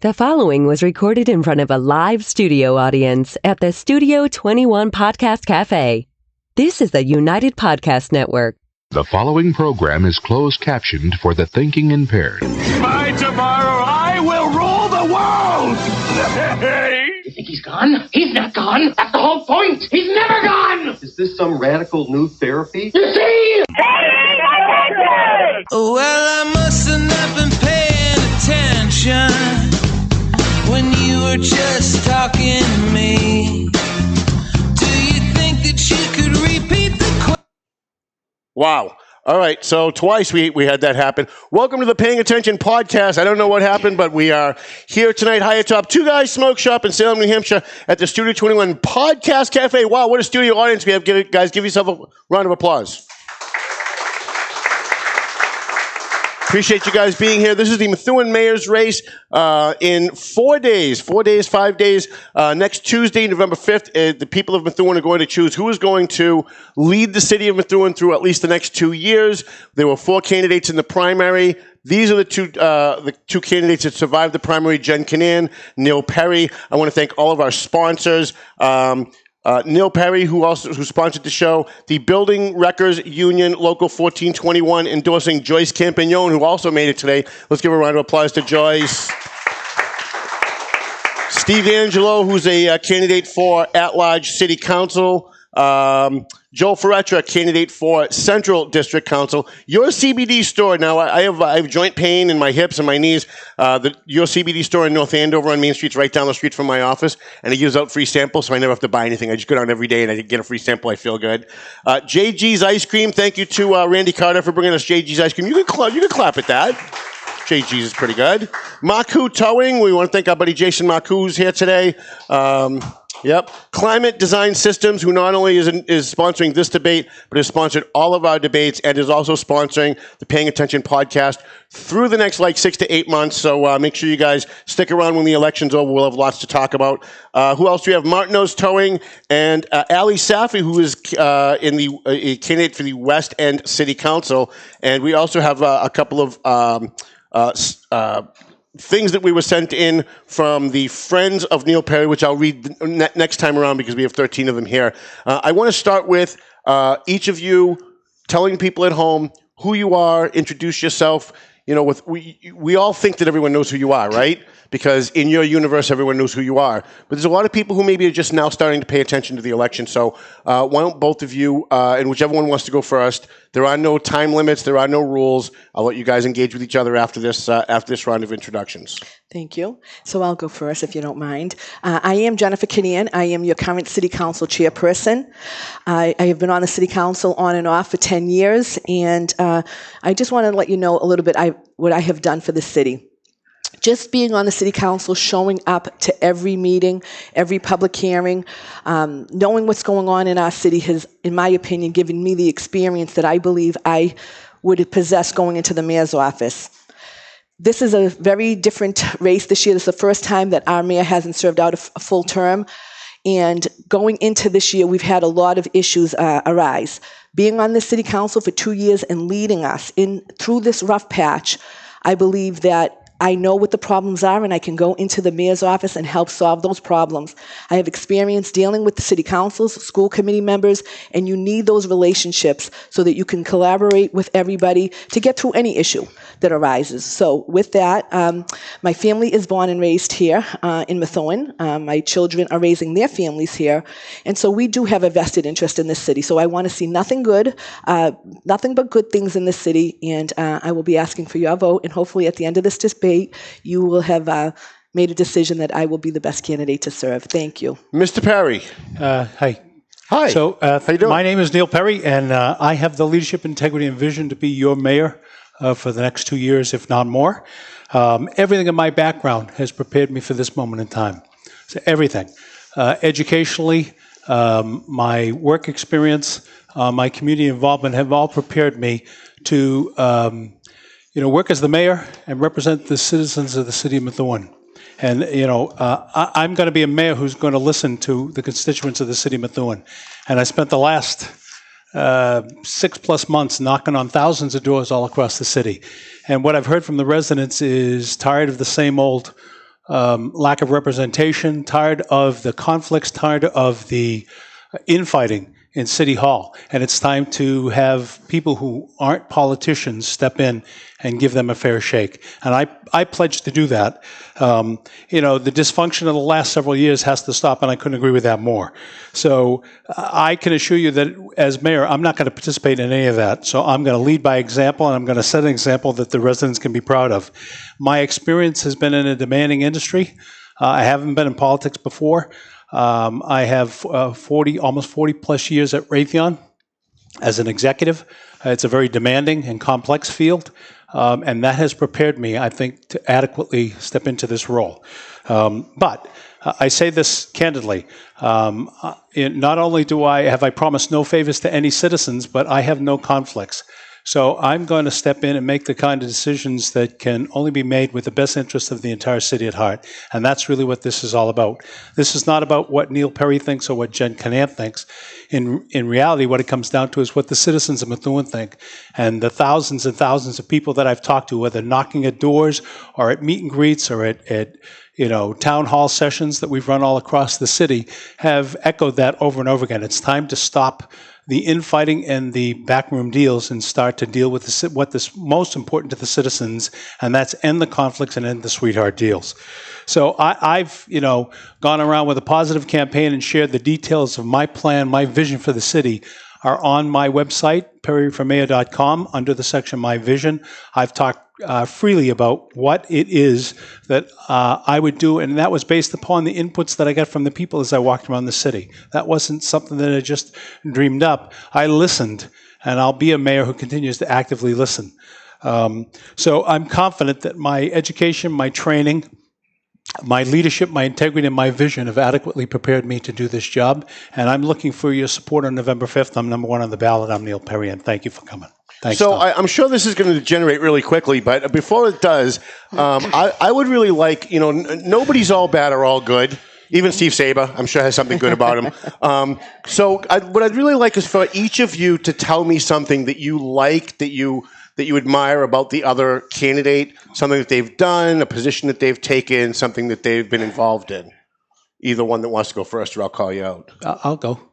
The following was recorded in front of a live studio audience at the Studio 21 Podcast Cafe. This is the United Podcast Network. The following program is closed captioned for the thinking impaired. By tomorrow, I will rule the world! You think he's gone? He's not gone. That's the whole point. He's never gone. Is this some radical new therapy? You see? Well, I must have not been paying attention when you were just talking to me. Do you think that you could repeat the question? Wow. All right, so twice we had that happen. Welcome to the Paying Attention podcast. I don't know what happened, but we are here tonight, high atop Two Guys Smoke Shop in Salem, New Hampshire, at the Studio 21 Podcast Cafe. Wow, what a studio audience we have. Guys, give yourself a round of applause. Appreciate you guys being here. This is the Methuen Mayor's race in 5 days. Next Tuesday, November 5th, the people of Methuen are going to choose who is going to lead the city of Methuen through at least the next 2 years. There were 4 candidates in the primary. These are the two candidates that survived the primary, Jen Kannan, Neil Perry. I want to thank all of our sponsors. Neil Perry, who sponsored the show, the Building Wreckers Union, Local 1421, endorsing Joyce Campagnon, who also made it today. Let's give a round of applause to Joyce. Steve Angelo, who's a candidate for at-large city council. Joel Ferretra, candidate for Central District Council. Your CBD store. Now, I have joint pain in my hips and my knees. Your CBD store in North Andover on Main Street is right down the street from my office, and it gives out free samples, so I never have to buy anything. I just go down every day, and I get a free sample. I feel good. JG's Ice Cream. Thank you to Randy Carter for bringing us JG's Ice Cream. You can clap at that. JG's is pretty good. Maku Towing. We want to thank our buddy Jason Maku, who's here today. Yep. Climate Design Systems, who not only is sponsoring this debate, but has sponsored all of our debates and is also sponsoring the Paying Attention podcast through the next 6 to 8 months. So make sure you guys stick around when the election's over. We'll have lots to talk about. Who else do we have? Martineau's Towing and Ali Safi, who is a candidate for the West End City Council. And we also have a couple of things that we were sent in from the Friends of Neil Perry, which I'll read next time around because we have 13 of them here. I want to start with each of you telling people at home who you are, introduce yourself. You know, we all think that everyone knows who you are, right? Because in your universe, everyone knows who you are. But there's a lot of people who maybe are just now starting to pay attention to the election. So why don't both of you, and whichever one wants to go first, there are no time limits, there are no rules. I'll let you guys engage with each other after this round of introductions. Thank you. So I'll go first, if you don't mind. I am Jennifer Kenyon. I am your current City Council chairperson. I have been on the City Council on and off for 10 years, and I just want to let you know a little bit what I have done for the city. Just being on the City Council, showing up to every meeting, every public hearing, knowing what's going on in our city has, in my opinion, given me the experience that I believe I would possess going into the mayor's office. This is a very different race this year. This is the first time that our mayor hasn't served out a full term. And going into this year, we've had a lot of issues arise. Being on the City Council for 2 years and leading us through this rough patch, I believe that I know what the problems are, and I can go into the mayor's office and help solve those problems. I have experience dealing with the city councils, school committee members, and you need those relationships so that you can collaborate with everybody to get through any issue that arises. So with that, my family is born and raised here in Methuen. My children are raising their families here. And so we do have a vested interest in this city. So I want to see nothing but good things in this city. And I will be asking for your vote. And hopefully at the end of this debate, you will have made a decision that I will be the best candidate to serve. Thank you. Mr. Perry. Hi. Hi. So how you doing? My name is Neil Perry, and I have the leadership, integrity, and vision to be your mayor for the next 2 years, if not more. Everything in my background has prepared me for this moment in time. So everything. Educationally, my work experience, my community involvement have all prepared me to work as the mayor and represent the citizens of the city of Methuen. And, I'm going to be a mayor who's going to listen to the constituents of the city of Methuen. And I spent the last 6+ months knocking on thousands of doors all across the city. And what I've heard from the residents is tired of the same old lack of representation, tired of the conflicts, tired of the infighting in City Hall. And it's time to have people who aren't politicians step in and give them a fair shake. And I pledge to do that. The dysfunction of the last several years has to stop, and I couldn't agree with that more. So I can assure you that as mayor, I'm not going to participate in any of that. So I'm going to lead by example, and I'm going to set an example that the residents can be proud of. My experience has been in a demanding industry. I haven't been in politics before. I have almost 40 plus years at Raytheon as an executive. It's a very demanding and complex field, and that has prepared me, I think, to adequately step into this role. But I say this candidly. Not only have I promised no favors to any citizens, but I have no conflicts. So I'm going to step in and make the kind of decisions that can only be made with the best interest of the entire city at heart. And that's really what this is all about. This is not about what Neil Perry thinks or what Jen Kannan thinks. In reality, what it comes down to is what the citizens of Methuen think. And the thousands and thousands of people that I've talked to, whether knocking at doors or at meet and greets or at town hall sessions that we've run all across the city, have echoed that over and over again. It's time to stop the infighting and the backroom deals and start to deal with what's most important to the citizens, and that's end the conflicts and end the sweetheart deals. So I've gone around with a positive campaign and shared the details of my plan, my vision for the city are on my website, perryformayor.com, under the section My Vision. I've talked freely about what it is that I would do, and that was based upon the inputs that I got from the people as I walked around the city. That wasn't something that I just dreamed up. I listened, and I'll be a mayor who continues to actively listen. So I'm confident that my education, my training, my leadership, my integrity, and my vision have adequately prepared me to do this job, and I'm looking for your support on November 5th. I'm number one on the ballot. I'm Neil Perry, and thank you for coming. Thanks, so Tom. I'm sure this is going to generate really quickly, but before it does, I would really like, nobody's all bad or all good. Even Steve Saber, I'm sure, has something good about him. What I'd really like is for each of you to tell me something that you like, that you admire about the other candidate, something that they've done, a position that they've taken, something that they've been involved in. Either one that wants to go first, or I'll call you out. I'll go.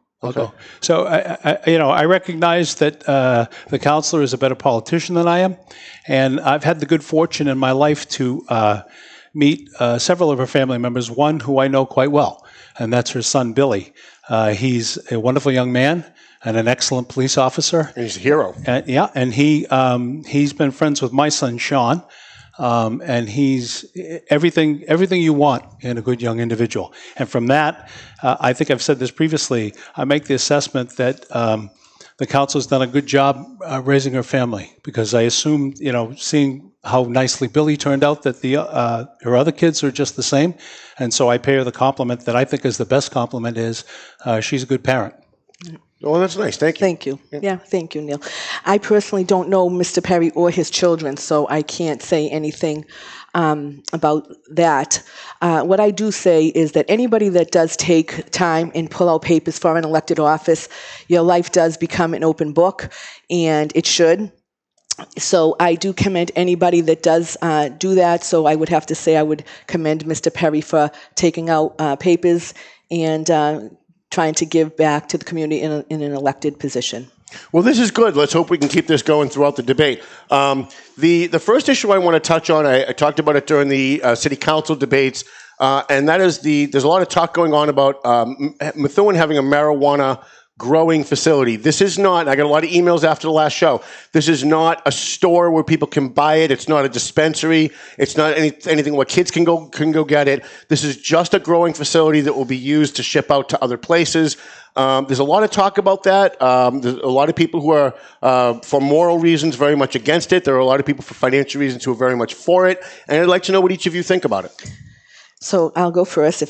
So I recognize that the counselor is a better politician than I am, and I've had the good fortune in my life to meet several of her family members. One who I know quite well, and that's her son Billy. He's a wonderful young man and an excellent police officer. And he's a hero. And he's been friends with my son Sean. And he's everything you want in a good young individual. And from that, I think I've said this previously, I make the assessment that the council's done a good job raising her family, because I assume, seeing how nicely Billy turned out, that her other kids are just the same. And so I pay her the compliment that I think is the best compliment is she's a good parent. Oh, that's nice. Thank you. Thank you. Yeah, thank you, Neil. I personally don't know Mr. Perry or his children, so I can't say anything about that. What I do say is that anybody that does take time and pull out papers for an elected office, your life does become an open book, and it should. So I do commend anybody that does do that. So I would have to say I would commend Mr. Perry for taking out papers and trying to give back to the community in an elected position. Well, this is good. Let's hope we can keep this going throughout the debate. The first issue I want to touch on, I talked about it during the city council debates, and that is there's a lot of talk going on about Methuen having a marijuana growing facility. This is not, I got a lot of emails after the last show, this is not a store where people can buy it. It's not a dispensary. It's not anything where kids can go get it. This is just a growing facility that will be used to ship out to other places. There's a lot of talk about that. There's a lot of people who are, for moral reasons, very much against it. There are a lot of people for financial reasons who are very much for it. And I'd like to know what each of you think about it. So I'll go first.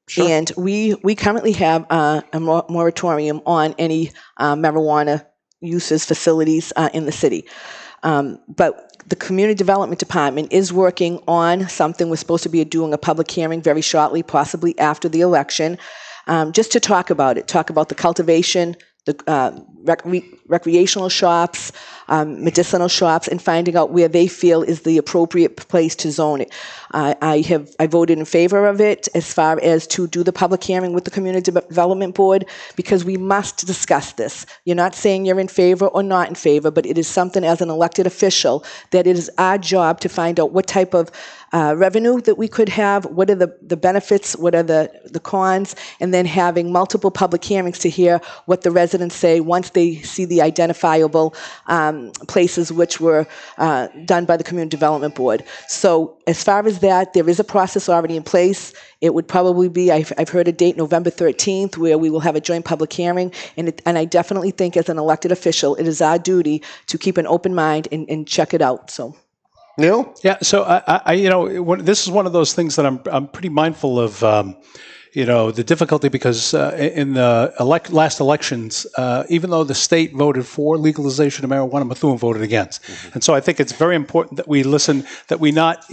Sure. And we currently have a moratorium on any marijuana uses, facilities in the city. But the Community Development Department is working on something. We're supposed to be doing a public hearing very shortly, possibly after the election, just to talk about it, talk about the cultivation, recreational shops, medicinal shops, and finding out where they feel is the appropriate place to zone it. I voted in favor of it as far as to do the public hearing with the Community Development Board, because we must discuss this. You're not saying you're in favor or not in favor, but it is something as an elected official that it is our job to find out what type of revenue that we could have, what are the benefits, what are the cons, and then having multiple public hearings to hear what the residents say once they see the identifiable places which were done by the Community Development Board. So as far as that, there is a process already in place. It would probably be, I've heard a date, November 13th, where we will have a joint public hearing, and I definitely think as an elected official, it is our duty to keep an open mind and check it out. So. Neil? Yeah, so this is one of those things that I'm pretty mindful of, the difficulty, because in the last elections, even though the state voted for legalization of marijuana, Methuen voted against. Mm-hmm. And so I think it's very important that we listen, that we not,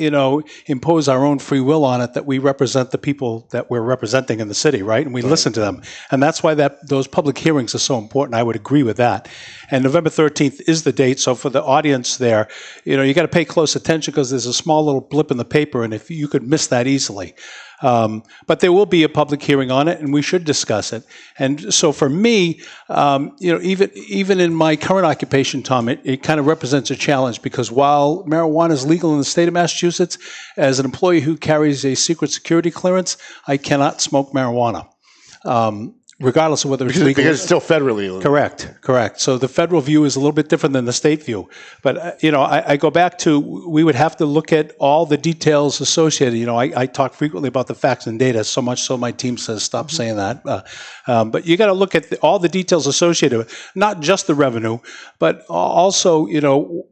impose our own free will on it, that we represent the people that we're representing in the city, right? And we listen to them. And that's why those public hearings are so important. I would agree with that. And November 13th is the date. So for the audience there, you got to pay close attention, because there's a small little blip in the paper, and if you could miss that easily. But there will be a public hearing on it, and we should discuss it. And so for me, even in my current occupation, Tom, it kind of represents a challenge, because while marijuana is legal in the state of Massachusetts, as an employee who carries a secret security clearance, I cannot smoke marijuana. Regardless of whether it's legal. Because it's still federally illegal. Correct. So the federal view is a little bit different than the state view. But, I go back to, we would have to look at all the details associated. I talk frequently about the facts and data, so much so my team says, stop saying that. But you got to look at all the details associated with it, not just the revenue, but also,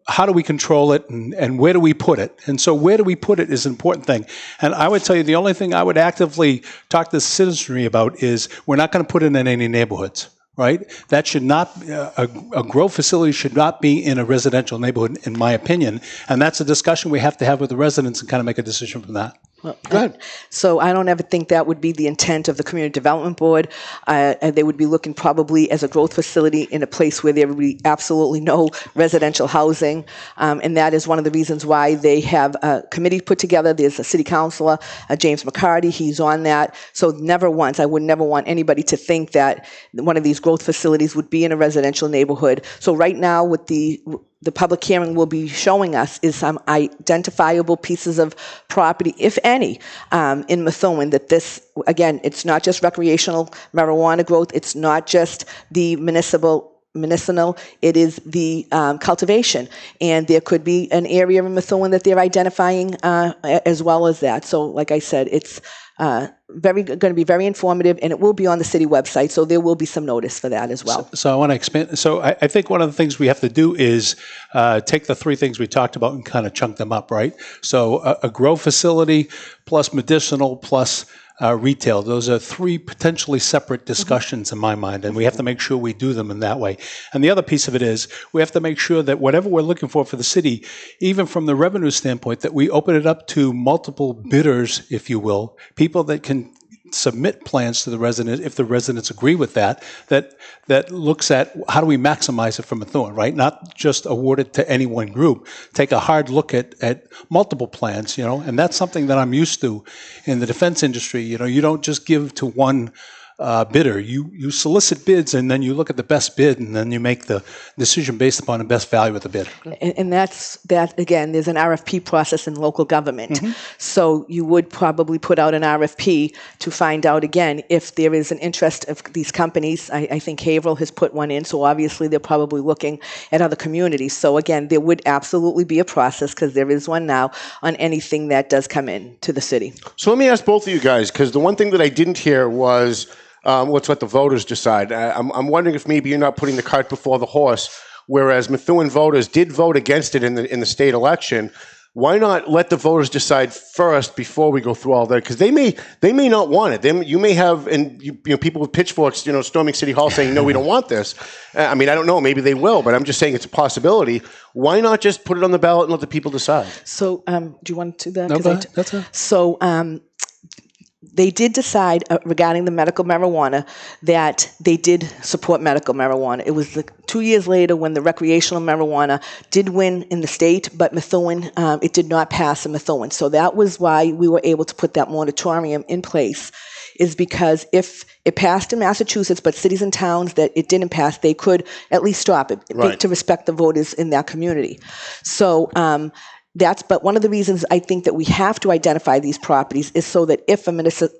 how do we control it, and where do we put it? And so where do we put it is an important thing. And I would tell you, the only thing I would actively talk to the citizenry about is, we're not going to put it in any neighborhoods, right? That should not, a grow facility should not be in a residential neighborhood, in my opinion. And that's a discussion we have to have with the residents and kind of make a decision from that. Well, good. So I don't ever think that would be the intent of the Community Development Board. They would be looking probably as a growth facility in a place where there would be absolutely no residential housing. And that is one of the reasons why they have a committee put together. There's a city councilor, James McCarty. He's on that. So I would never want anybody to think that one of these growth facilities would be in a residential neighborhood. So right now, with the public hearing will be showing us is some identifiable pieces of property, if any, in Methuen, that this, again, it's not just recreational marijuana growth, it's not just the medicinal, it is the cultivation. And there could be an area in Methuen that they're identifying as well as that. So like I said, it's going to be very informative, and it will be on the city website, so there will be some notice for that as well. So I want to expand. So I think one of the things we have to do is take the three things we talked about and kind of chunk them up, right? So a grow facility plus medicinal plus retail. Those are three potentially separate discussions in my mind, and we have to make sure we do them in that way. And the other piece of it is we have to make sure that whatever we're looking for the city, even from the revenue standpoint, that we open it up to multiple bidders, if you will, people that can submit plans to the resident, if the residents agree with that looks at how do we maximize it for Methuen, right? Not just award it to any one group. Take a hard look at multiple plans, and that's something that I'm used to in the defense industry. You don't just give to one bidder. You solicit bids, and then you look at the best bid, and then you make the decision based upon the best value of the bid. And that, again, there's an RFP process in local government. Mm-hmm. So you would probably put out an RFP to find out, again, if there is an interest of these companies. I think Haverhill has put one in, so obviously they're probably looking at other communities. So again, there would absolutely be a process, because there is one now, on anything that does come in to the city. So let me ask both of you guys, because the one thing that I didn't hear was let's let the voters decide. I'm wondering if maybe you're not putting the cart before the horse, whereas Methuen voters did vote against it in the state election. Why not let the voters decide first before we go through all that? Because they may not want it. You may have people with pitchforks, storming City Hall saying, no, we don't want this. I don't know. Maybe they will, but I'm just saying it's a possibility. Why not just put it on the ballot and let the people decide? So do you want to do that? No, that's it. So they did decide regarding the medical marijuana that they did support medical marijuana. It was 2 years later when the recreational marijuana did win in the state, but Methuen, it did not pass in Methuen. So that was why we were able to put that moratorium in place, is because if it passed in Massachusetts, but cities and towns that it didn't pass, they could at least stop it to respect the voters in that community. So but one of the reasons I think that we have to identify these properties is so that if a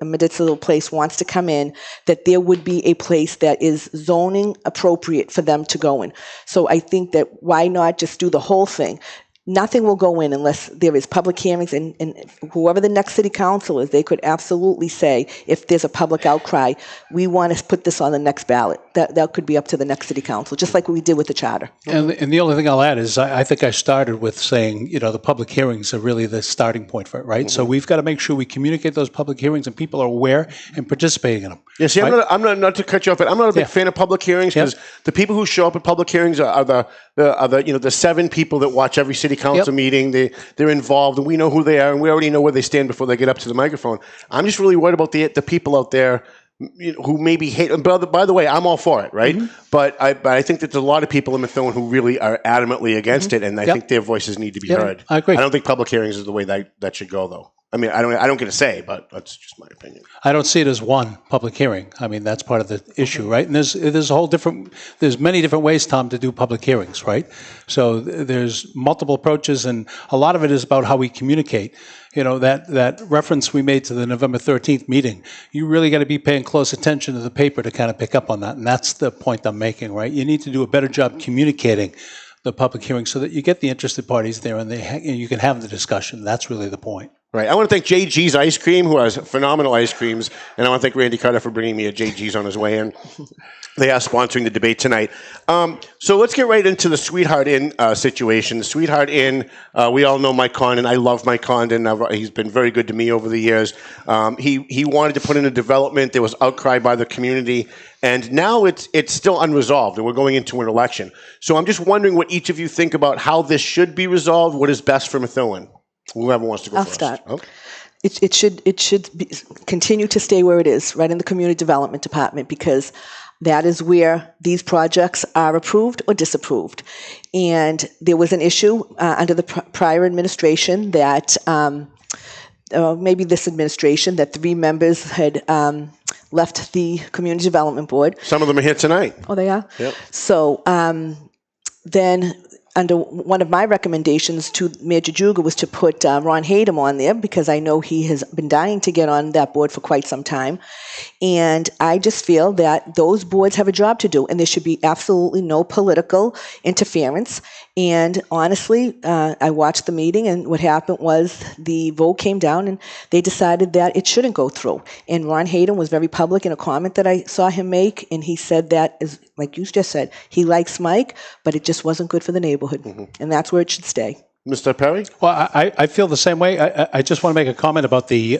medicinal place wants to come in, that there would be a place that is zoning appropriate for them to go in. So I think that why not just do the whole thing? Nothing will go in unless there is public hearings, and whoever the next city council is, they could absolutely say, if there's a public outcry, we want to put this on the next ballot. That could be up to the next city council, just like we did with the charter. And the only thing I'll add is I think I started with saying, the public hearings are really the starting point for it, right? Mm-hmm. So we've got to make sure we communicate those public hearings and people are aware and participating in them. Yeah, see, right? I'm not to cut you off, but I'm not a big fan of public hearings because the people who show up at public hearings are the 7 people that watch every city council meeting. They're involved, and we know who they are, and we already know where they stand before they get up to the microphone. I'm just really worried about the people out there who maybe hate. And by the way, I'm all for it, right? Mm-hmm. But I think that there's a lot of people in Methuen who really are adamantly against it, and I think their voices need to be heard. I agree. I don't think public hearings is the way that should go, though. I mean, I don't get a say, but that's just my opinion. I don't see it as one public hearing. I mean, that's part of the issue, right? And there's many different ways, Tom, to do public hearings, right? So there's multiple approaches, and a lot of it is about how we communicate. That reference we made to the November 13th meeting, you really got to be paying close attention to the paper to kind of pick up on that. And that's the point I'm making, right? You need to do a better job communicating the public hearing so that you get the interested parties there and you can have the discussion. That's really the point. Right. I want to thank JG's Ice Cream, who has phenomenal ice creams, and I want to thank Randy Carter for bringing me a JG's on his way in. They are sponsoring the debate tonight. So let's get right into the Sweetheart Inn situation. The Sweetheart Inn, we all know Mike Condon. I love Mike Condon. He's been very good to me over the years. He wanted to put in a development. There was outcry by the community, and now it's still unresolved, and we're going into an election. So I'm just wondering what each of you think about how this should be resolved, what is best for Methuen. Whoever wants to go first. I'll start. Oh. It should continue to stay where it is, right in the community development department, because that is where these projects are approved or disapproved. And there was an issue under the prior administration that, maybe this administration, that 3 members had left the community development board. Some of them are here tonight. Oh, they are? Yep. So then, under one of my recommendations to Mayor Duggan was to put Ron Hayden on there, because I know he has been dying to get on that board for quite some time. And I just feel that those boards have a job to do, and there should be absolutely no political interference. And honestly, I watched the meeting, and what happened was the vote came down, and they decided that it shouldn't go through. And Ron Hayden was very public in a comment that I saw him make, and he said that, is like you just said, he likes Mike, but it just wasn't good for the neighborhood, and that's where it should stay. Mr. Perry? Well, I feel the same way. I just want to make a comment about the,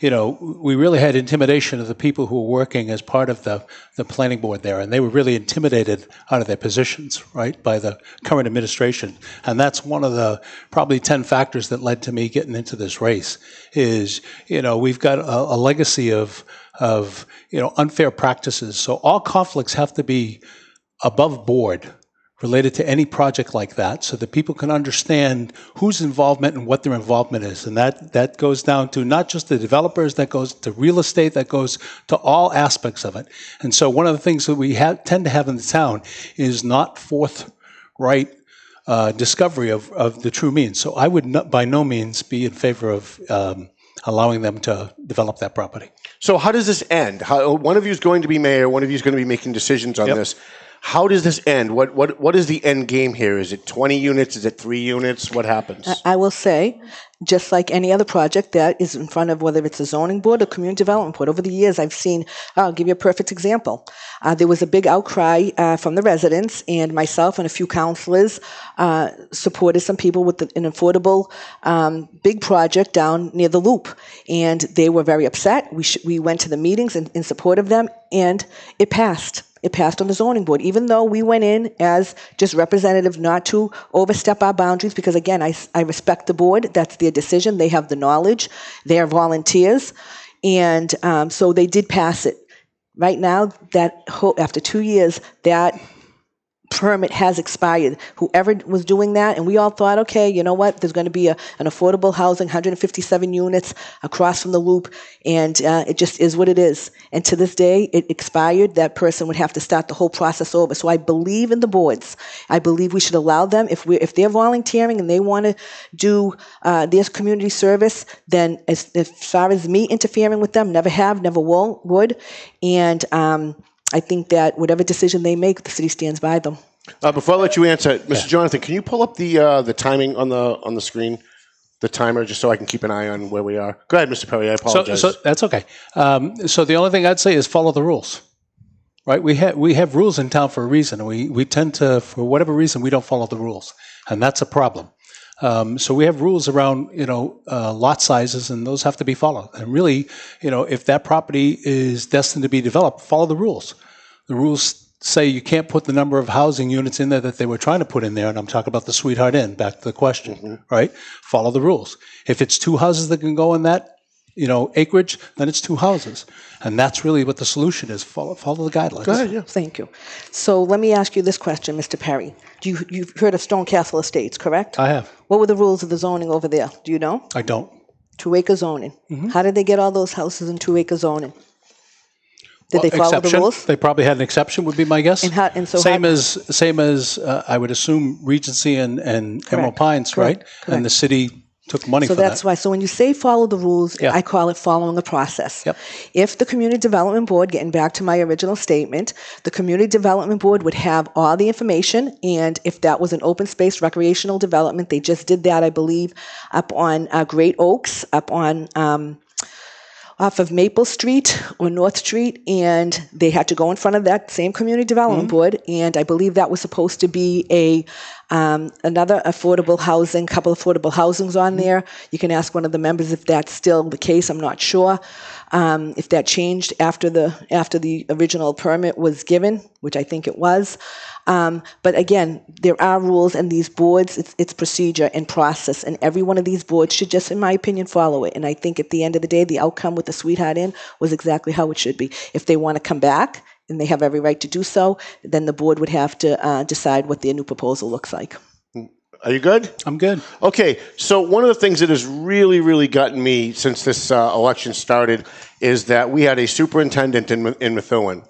we really had intimidation of the people who were working as part of the planning board there, and they were really intimidated out of their positions, right, by the current administration. And that's one of the probably 10 factors that led to me getting into this race is, we've got a legacy of unfair practices. So all conflicts have to be above board related to any project like that, so that people can understand whose involvement and what their involvement is. And that goes down to not just the developers, that goes to real estate, that goes to all aspects of it. And so one of the things that we tend to have in the town is not forthright discovery of the true means. So I would by no means be in favor of allowing them to develop that property. So how does this end? One of you is going to be mayor, one of you is going to be making decisions on this. How does this end? What is the end game here? Is it 20 units? Is it 3 units? What happens? I will say, just like any other project that is in front of, whether it's a zoning board or community development board, over the years I've seen, I'll give you a perfect example. There was a big outcry from the residents, and myself and a few councilors supported some people with an affordable big project down near the Loop. And they were very upset. We went to the meetings in support of them, and it passed. it passed on the zoning board, even though we went in as just representatives not to overstep our boundaries, because again, I respect the board. That's their decision. They have the knowledge. They are volunteers. And so they did pass it. Right now, after 2 years, that permit has expired. Whoever was doing that, and we all thought, okay, you know what, there's going to be an affordable housing, 157 units across from the loop, and it just is what it is. And to this day, it expired. That person would have to start the whole process over. So I believe in the boards. I believe we should allow them, if they're volunteering and they want to do their community service, then as far as me interfering with them, never have, never will, would. And I think that whatever decision they make, the city stands by them. Before I let you answer, Mr. Jonathan, can you pull up the timing on the screen, the timer, just so I can keep an eye on where we are? Go ahead, Mr. Perry. I apologize. So that's okay. So the only thing I'd say is follow the rules. Right? We have rules in town for a reason. We tend to, for whatever reason, we don't follow the rules, and that's a problem. So we have rules around, lot sizes, and those have to be followed. And really, if that property is destined to be developed, follow the rules. The rules say you can't put the number of housing units in there that they were trying to put in there, and I'm talking about the Sweetheart Inn, back to the question, right? Follow the rules. If it's 2 houses that can go in that, acreage, then it's 2 houses. And that's really what the solution is. Follow the guidelines. Go ahead, yeah. Thank you. So let me ask you this question, Mr. Perry. You've heard of Stone Castle Estates, correct? I have. What were the rules of the zoning over there? Do you know? I don't. 2-acre zoning. How did they get all those houses in 2-acre zoning? Did they follow the rules? They probably had an exception, would be my guess. Same as I would assume Regency and Emerald Pines, right? Correct. And the city took money for that. So that's why. So when you say follow the rules, I call it following the process. Yep. If the Community Development Board, getting back to my original statement, the Community Development Board would have all the information, and if that was an open space recreational development, they just did that, I believe, up on Great Oaks, up on off of Maple Street or North Street, and they had to go in front of that same Community Development Board, and I believe that was supposed to be another affordable housing, couple of affordable housings on there. You can ask one of the members if that's still the case. I'm not sure if that changed after the original permit was given, which I think it was. But again, there are rules, and these boards, it's procedure and process, and every one of these boards should just, in my opinion, follow it. And I think at the end of the day, the outcome with the Sweetheart Inn was exactly how it should be. If they want to come back, and they have every right to do so, then the board would have to decide what their new proposal looks like. Are you good? I'm good. Okay, so one of the things that has really, really gotten me since this election started is that we had a superintendent in Methuen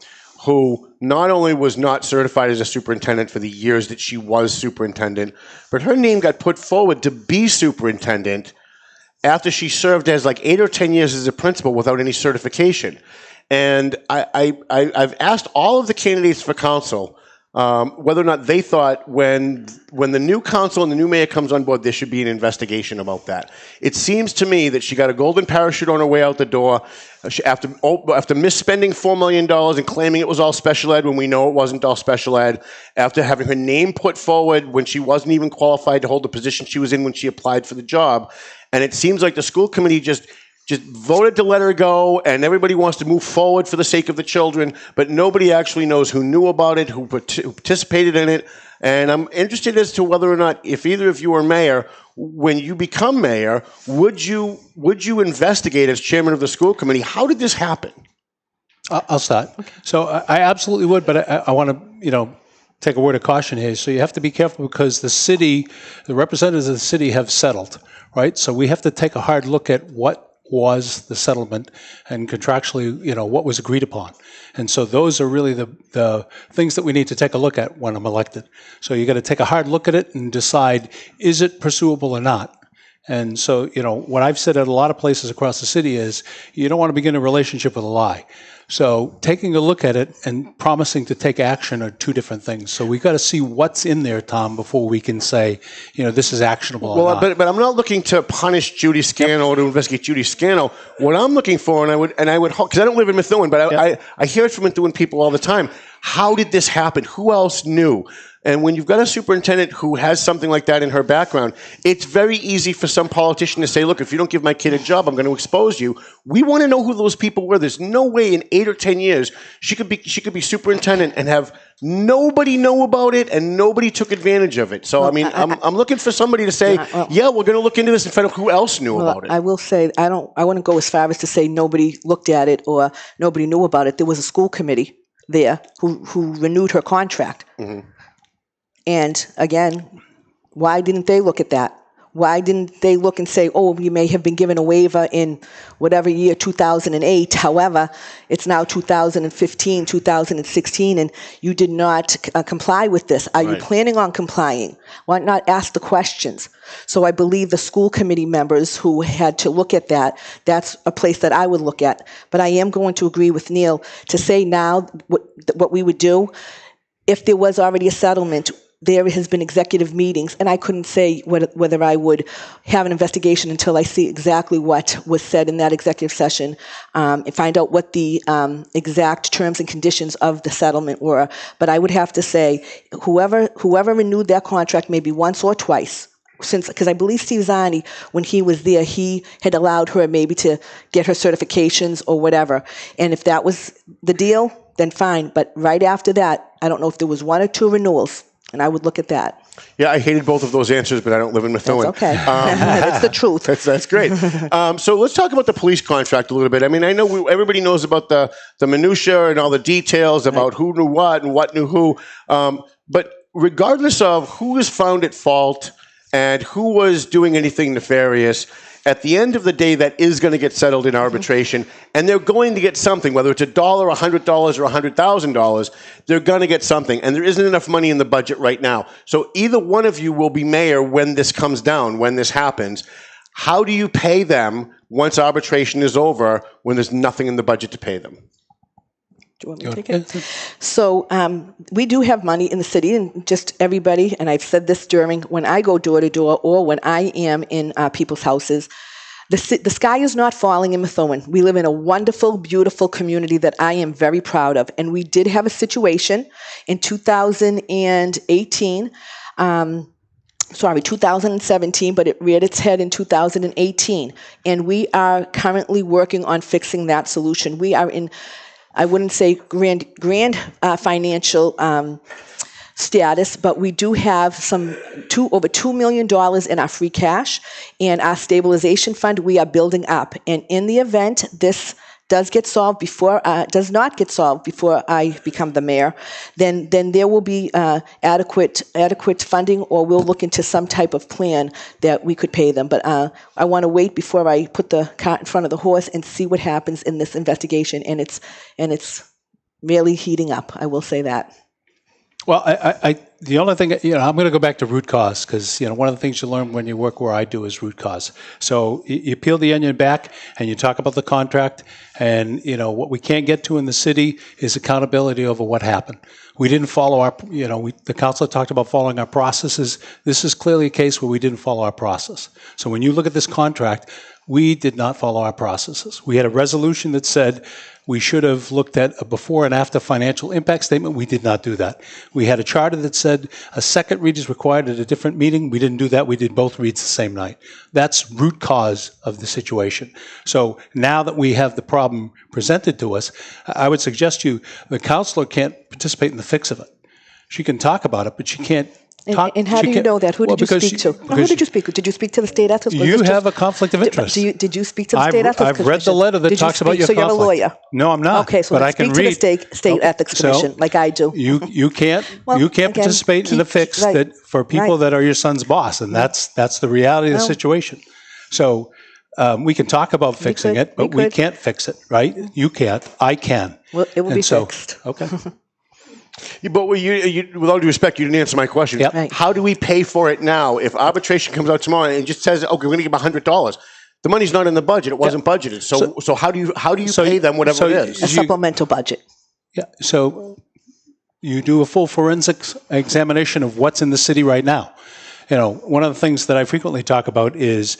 who not only was not certified as a superintendent for the years that she was superintendent, but her name got put forward to be superintendent after she served as like 8 or 10 years as a principal without any certification. And I've asked all of the candidates for council whether or not they thought when the new council and the new mayor comes on board, there should be an investigation about that. It seems to me that she got a golden parachute on her way out the door after misspending $4 million and claiming it was all special ed when we know it wasn't all special ed, after having her name put forward when she wasn't even qualified to hold the position she was in when she applied for the job. And it seems like the school committee just voted to let her go, and everybody wants to move forward for the sake of the children, but nobody actually knows who knew about it, who participated in it. And I'm interested as to whether or not, if either of you are mayor, when you become mayor, would you investigate as chairman of the school committee? How did this happen? I'll start. Okay. So I absolutely would, but I want to, take a word of caution here. So you have to be careful because the representatives of the city have settled, right? So we have to take a hard look at what was the settlement and contractually, what was agreed upon. And so those are really the things that we need to take a look at when I'm elected. So you got to take a hard look at it and decide, is it pursuable or not? And so, what I've said at a lot of places across the city is you don't want to begin a relationship with a lie. So taking a look at it and promising to take action are two different things. So we've got to see what's in there, Tom, before we can say, this is actionable or not. But I'm not looking to punish Judy Scannell or to investigate Judy Scannell. What I'm looking for, and I would hope, because I don't live in Methuen, but I hear it from Methuen people all the time. How did this happen? Who else knew? And when you've got a superintendent who has something like that in her background, it's very easy for some politician to say, look, if you don't give my kid a job, I'm going to expose you. We want to know who those people were. There's no way in 8 or 10 years she could be superintendent and have nobody know about it and nobody took advantage of it. So, Well, I mean, I'm looking for somebody to say, yeah, we're going to look into this and find out who else knew about it. I will say, I wouldn't go as far as to say nobody looked at it or nobody knew about it. There was a school committee there who renewed her contract. And again, why didn't they look at that? Why didn't they look and say, oh, you may have been given a waiver in whatever year, 2008. However, it's now 2015, 2016, and you did not comply with this. Are you planning on complying? Why not ask the questions? So I believe the school committee members who had to look at that, that's a place that I would look at. But I am going to agree with Neil to say now what we would do, if there was already a settlement, there has been executive meetings, and I couldn't say whether I would have an investigation until I see exactly what was said in that executive session and find out what the exact terms and conditions of the settlement were. But I would have to say, whoever renewed that contract maybe once or twice, because I believe Steve Zani, when he was there, he had allowed her maybe to get her certifications or whatever. And if that was the deal, then fine. But right after that, I don't know if there was 1 or 2 renewals. And I would look at that. Yeah, I hated both of those answers, but I don't live in Methuen. That's okay. That's the truth. That's great. So let's talk about the police contract a little bit. I mean, I know everybody knows about the minutia and all the details about who knew what and what knew who. But regardless of who was found at fault and who was doing anything nefarious, at the end of the day, that is going to get settled in arbitration, and they're going to get something, whether it's $1, $100, or $100,000, they're going to get something, and there isn't enough money in the budget right now. So either one of you will be mayor when this comes down, when this happens. How do you pay them once arbitration is over when there's nothing in the budget to pay them? Do you want me to take it? So we do have money in the city, and just everybody, and I've said this during when I go door to door or when I am in people's houses, the sky is not falling in Methuen. We live in a wonderful, beautiful community that I am very proud of. And we did have a situation in 2017, but it reared its head in 2018. And we are currently working on fixing that solution. We are in, I wouldn't say grand financial status, but we do have over $2 million in our free cash, and our stabilization fund we are building up. And in the event this does not get solved before I become the mayor, then there will be adequate funding, or we'll look into some type of plan that we could pay them. But I want to wait before I put the cart in front of the horse and see what happens in this investigation. And it's really heating up. I will say that. Well, the only thing, I'm going to go back to root cause, because, one of the things you learn when you work where I do is root cause. So you peel the onion back and you talk about the contract, and, what we can't get to in the city is accountability over what happened. We didn't follow the council talked about following our processes. This is clearly a case where we didn't follow our process. So when you look at this contract, we did not follow our processes. We had a resolution that said we should have looked at a before and after financial impact statement. We did not do that. We had a charter that said a second read is required at a different meeting. We didn't do that. We did both reads the same night. That's root cause of the situation. So now that we have the problem presented to us, I would suggest to you the councilor can't participate in the fix of it. She can talk about it, but she can't talk. And how do you know that? Who did you speak to? Who did you speak to? Did you speak to the state ethics? You have a conflict of interest. Did you speak to the state ethics commission? I've read the letter that talks about your conflict. So you're a lawyer? No, I'm not. Okay, so but let's speak to the state ethics commission, like I do. You can't participate in the fix that for people that are your son's boss, and that's the reality of the situation. So we can talk about fixing it, but we can't fix it, right? You can't. I can. Well, it will be fixed. Okay. But with all due respect, you didn't answer my question. Yep. Right. How do we pay for it now if arbitration comes out tomorrow and it just says, okay, we're going to give $100? The money's not in the budget. It wasn't budgeted. So how do you pay them whatever it is? A supplemental budget. Yeah. So you do a full forensics examination of what's in the city right now. One of the things that I frequently talk about is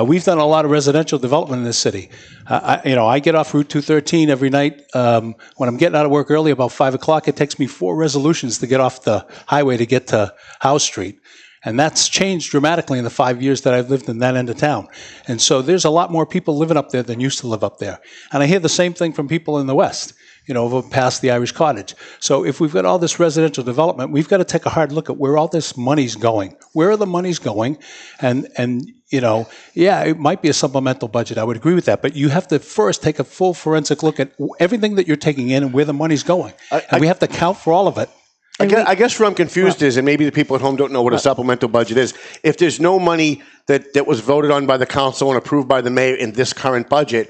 we've done a lot of residential development in this city. I get off Route 213 every night. When I'm getting out of work early, about 5 o'clock, it takes me 4 resolutions to get off the highway to get to House Street. And that's changed dramatically in the 5 years that I've lived in that end of town. And so there's a lot more people living up there than used to live up there. And I hear the same thing from people in the West, over past the Irish Cottage. So if we've got all this residential development, we've got to take a hard look at where all this money's going. Where are the monies going? And it might be a supplemental budget. I would agree with that. But you have to first take a full forensic look at everything that you're taking in and where the money's going. And we have to count for all of it. I guess where I'm confused is, and maybe the people at home don't know what a supplemental budget is, if there's no money that was voted on by the council and approved by the mayor in this current budget,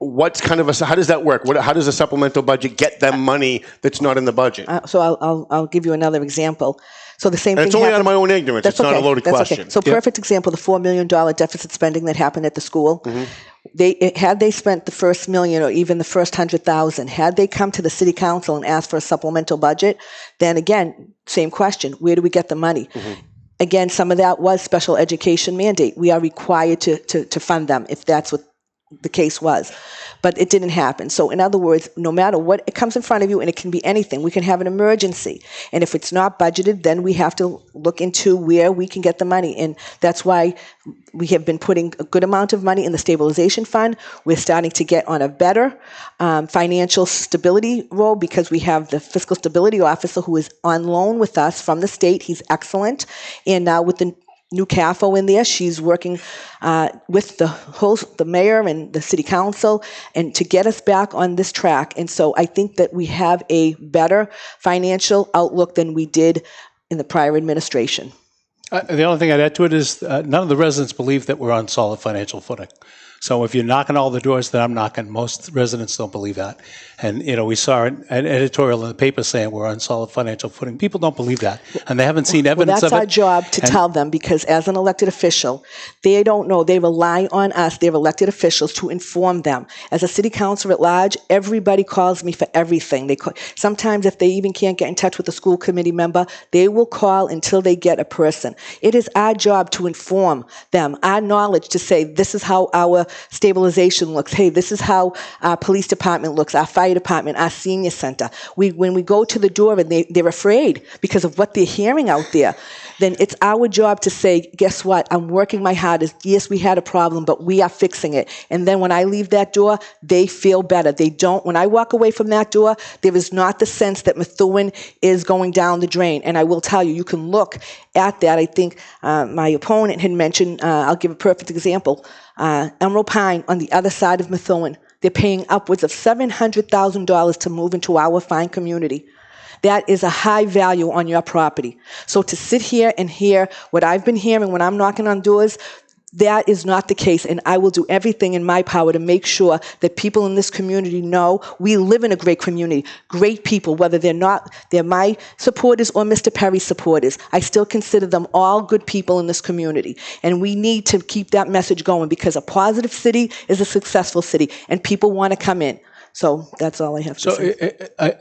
how does that work? How does a supplemental budget get them money that's not in the budget? So I'll give you another example. So the same thing. It's only out of my own ignorance. It's not a loaded question. Okay. So perfect example, the $4 million deficit spending that happened at the school. Mm-hmm. Had they spent the first million or even the first 100,000, had they come to the city council and asked for a supplemental budget, then again, same question: where do we get the money? Mm-hmm. Again, some of that was special education mandate. We are required to fund them if that's what the case was. But it didn't happen. So in other words, no matter what it comes in front of you, and it can be anything, we can have an emergency. And if it's not budgeted, then we have to look into where we can get the money. And that's why we have been putting a good amount of money in the stabilization fund. We're starting to get on a better financial stability role because we have the fiscal stability officer who is on loan with us from the state. He's excellent. And now with the new CAFO in there, she's working with the mayor and the city council and to get us back on this track. And so I think that we have a better financial outlook than we did in the prior administration. The only thing I'd add to it is none of the residents believe that we're on solid financial footing. So if you're knocking all the doors that I'm knocking, most residents don't believe that. And, we saw an editorial in the paper saying we're on solid financial footing. People don't believe that. And they haven't seen evidence of it. That's our job to tell them, because as an elected official, they don't know. They rely on us, their elected officials, to inform them. As a city councilor at large, everybody calls me for everything. Sometimes if they even can't get in touch with a school committee member, they will call until they get a person. It is our job to inform them, our knowledge to say, this is how our stabilization looks. Hey, this is how our police department looks, our fire department, our senior center. When we go to the door and they're afraid because of what they're hearing out there, then it's our job to say, guess what? I'm working my hardest. Yes, we had a problem, but we are fixing it. And then when I leave that door, they feel better. When I walk away from that door, there is not the sense that Methuen is going down the drain. And I will tell you, you can look at that. I think my opponent had mentioned, I'll give a perfect example, Emerald Pine on the other side of Methuen. They're paying upwards of $700,000 to move into our fine community. That is a high value on your property. So to sit here and hear what I've been hearing when I'm knocking on doors, that is not the case, and I will do everything in my power to make sure that people in this community know we live in a great community, great people, whether they're my supporters or Mr. Perry's supporters. I still consider them all good people in this community, and we need to keep that message going, because a positive city is a successful city, and people want to come in. So that's all I have to say.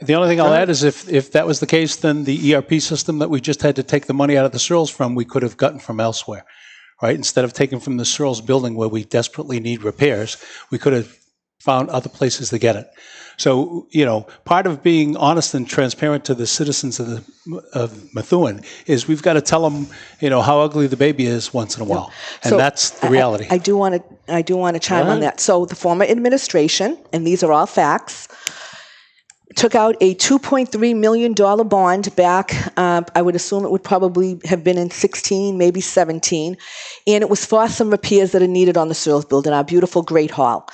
The only thing I'll add is if that was the case, then the ERP system that we just had to take the money out of the Searles from, we could have gotten from elsewhere. Right? Instead of taking from the Searles building where we desperately need repairs, we could have found other places to get it. So, part of being honest and transparent to the citizens of Methuen is we've got to tell them, how ugly the baby is once in a while. And that's the reality. I do want to chime on that. So the former administration, and these are all facts, took out a $2.3 million bond back. I would assume it would probably have been in 16, maybe 17. And it was for some repairs that are needed on the Searles building, our beautiful Great Hall.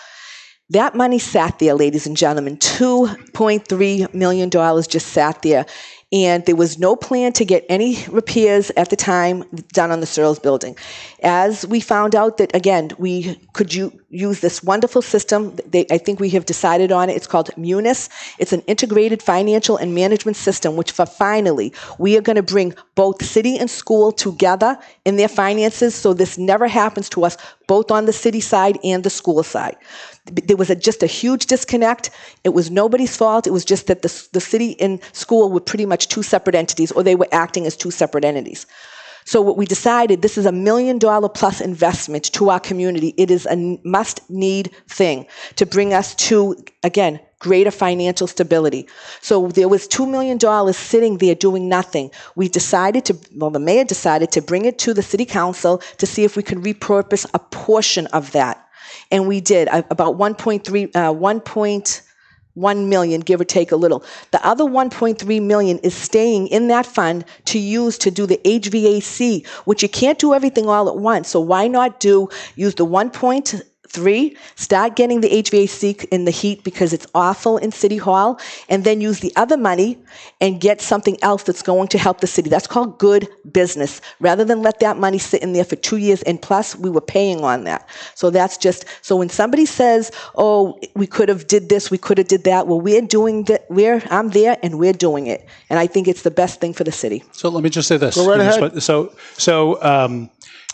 That money sat there, ladies and gentlemen. $2.3 million just sat there. And there was no plan to get any repairs at the time done on the Searles building. As we found out that, again, we could use this wonderful system. I think we have decided on it. It's called Munis. It's an integrated financial and management system, which finally, we are going to bring both city and school together in their finances, so this never happens to us, both on the city side and the school side. There was just a huge disconnect. It was nobody's fault. It was just that the city and school were pretty much two separate entities, or they were acting as two separate entities. So what we decided, this is $1 million plus investment to our community. It is a must-need thing to bring us to, again, greater financial stability. So there was $2 million sitting there doing nothing. The mayor decided to bring it to the city council to see if we could repurpose a portion of that. And we did, about 1.1 million, give or take a little. The other 1.3 million is staying in that fund to use to do the HVAC, which you can't do everything all at once. So why not use the 1.3, start getting the HVAC in the heat because it's awful in City Hall, and then use the other money and get something else that's going to help the city. That's called good business. Rather than let that money sit in there for 2 years, and plus we were paying on that. So that's just, so when somebody says, oh, we could have did this, we could have did that, well, we're doing that, I'm there and we're doing it. And I think it's the best thing for the city. So let me just say this. Go right ahead.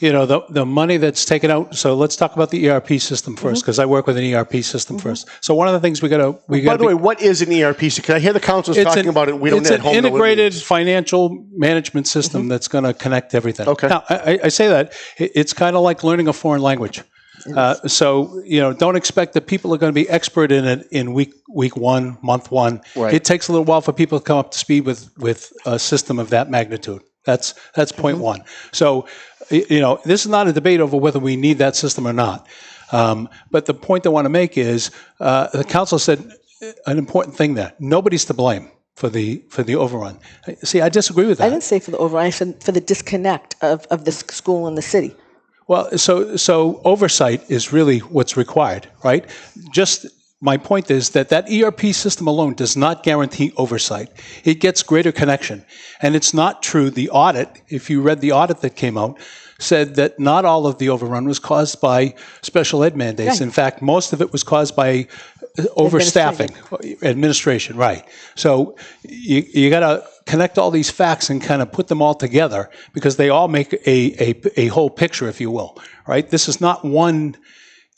The money that's taken out. So let's talk about the ERP system first, because I work with an ERP system first. So one of the things we got to. By the way, what is an ERP system? Because I hear the council's talking about it. We don't at home. It's an integrated financial management system that's going to connect everything. Okay. Now, I say that it's kind of like learning a foreign language. So don't expect that people are going to be expert in it in week one, month one. Right. It takes a little while for people to come up to speed with a system of that magnitude. That's point one. So, this is not a debate over whether we need that system or not. But the point I want to make is the council said an important thing there. Nobody's to blame for the overrun. See, I disagree with that. I didn't say for the overrun. I said for the disconnect of the school and the city. Well, so oversight is really what's required, right? Just my point is that ERP system alone does not guarantee oversight. It gets greater connection. And it's not true. The audit, if you read the audit that came out, said that not all of the overrun was caused by special ed mandates. Right. In fact, most of it was caused by overstaffing, administration, right. So you got to connect all these facts and kind of put them all together because they all make a whole picture, if you will, right? This is not one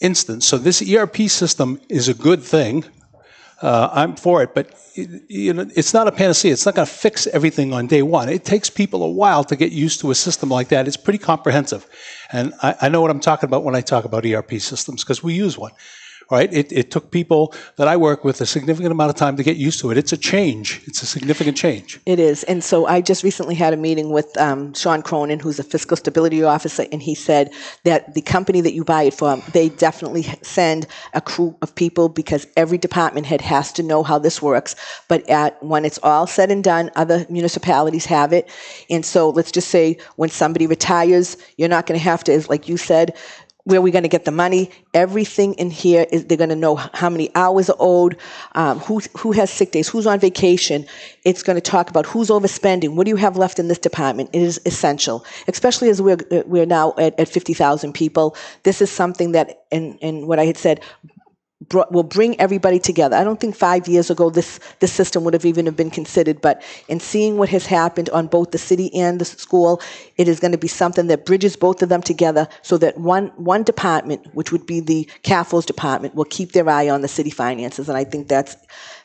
instance. So this ERP system is a good thing. I'm for it, but it's not a panacea. It's not going to fix everything on day one. It takes people a while to get used to a system like that. It's pretty comprehensive. And I know what I'm talking about when I talk about ERP systems because we use one. Right? It took people that I work with a significant amount of time to get used to it. It's a change. It's a significant change. It is. And so I just recently had a meeting with Sean Cronin, who's a fiscal stability officer, and he said that the company that you buy it from, they definitely send a crew of people because every department head has to know how this works. But when it's all said and done, other municipalities have it. And so let's just say when somebody retires, you're not going to have to, like you said, where are we going to get the money? Everything in here is they're going to know how many hours are owed, who has sick days, who's on vacation. It's going to talk about who's overspending. What do you have left in this department? It is essential, especially as we're now at 50,000 people. This is something that, and what I had said, will bring everybody together. I don't think 5 years ago this system would have even been considered, but in seeing what has happened on both the city and the school, it is going to be something that bridges both of them together so that one department, which would be the CAFO's department, will keep their eye on the city finances. And I think that's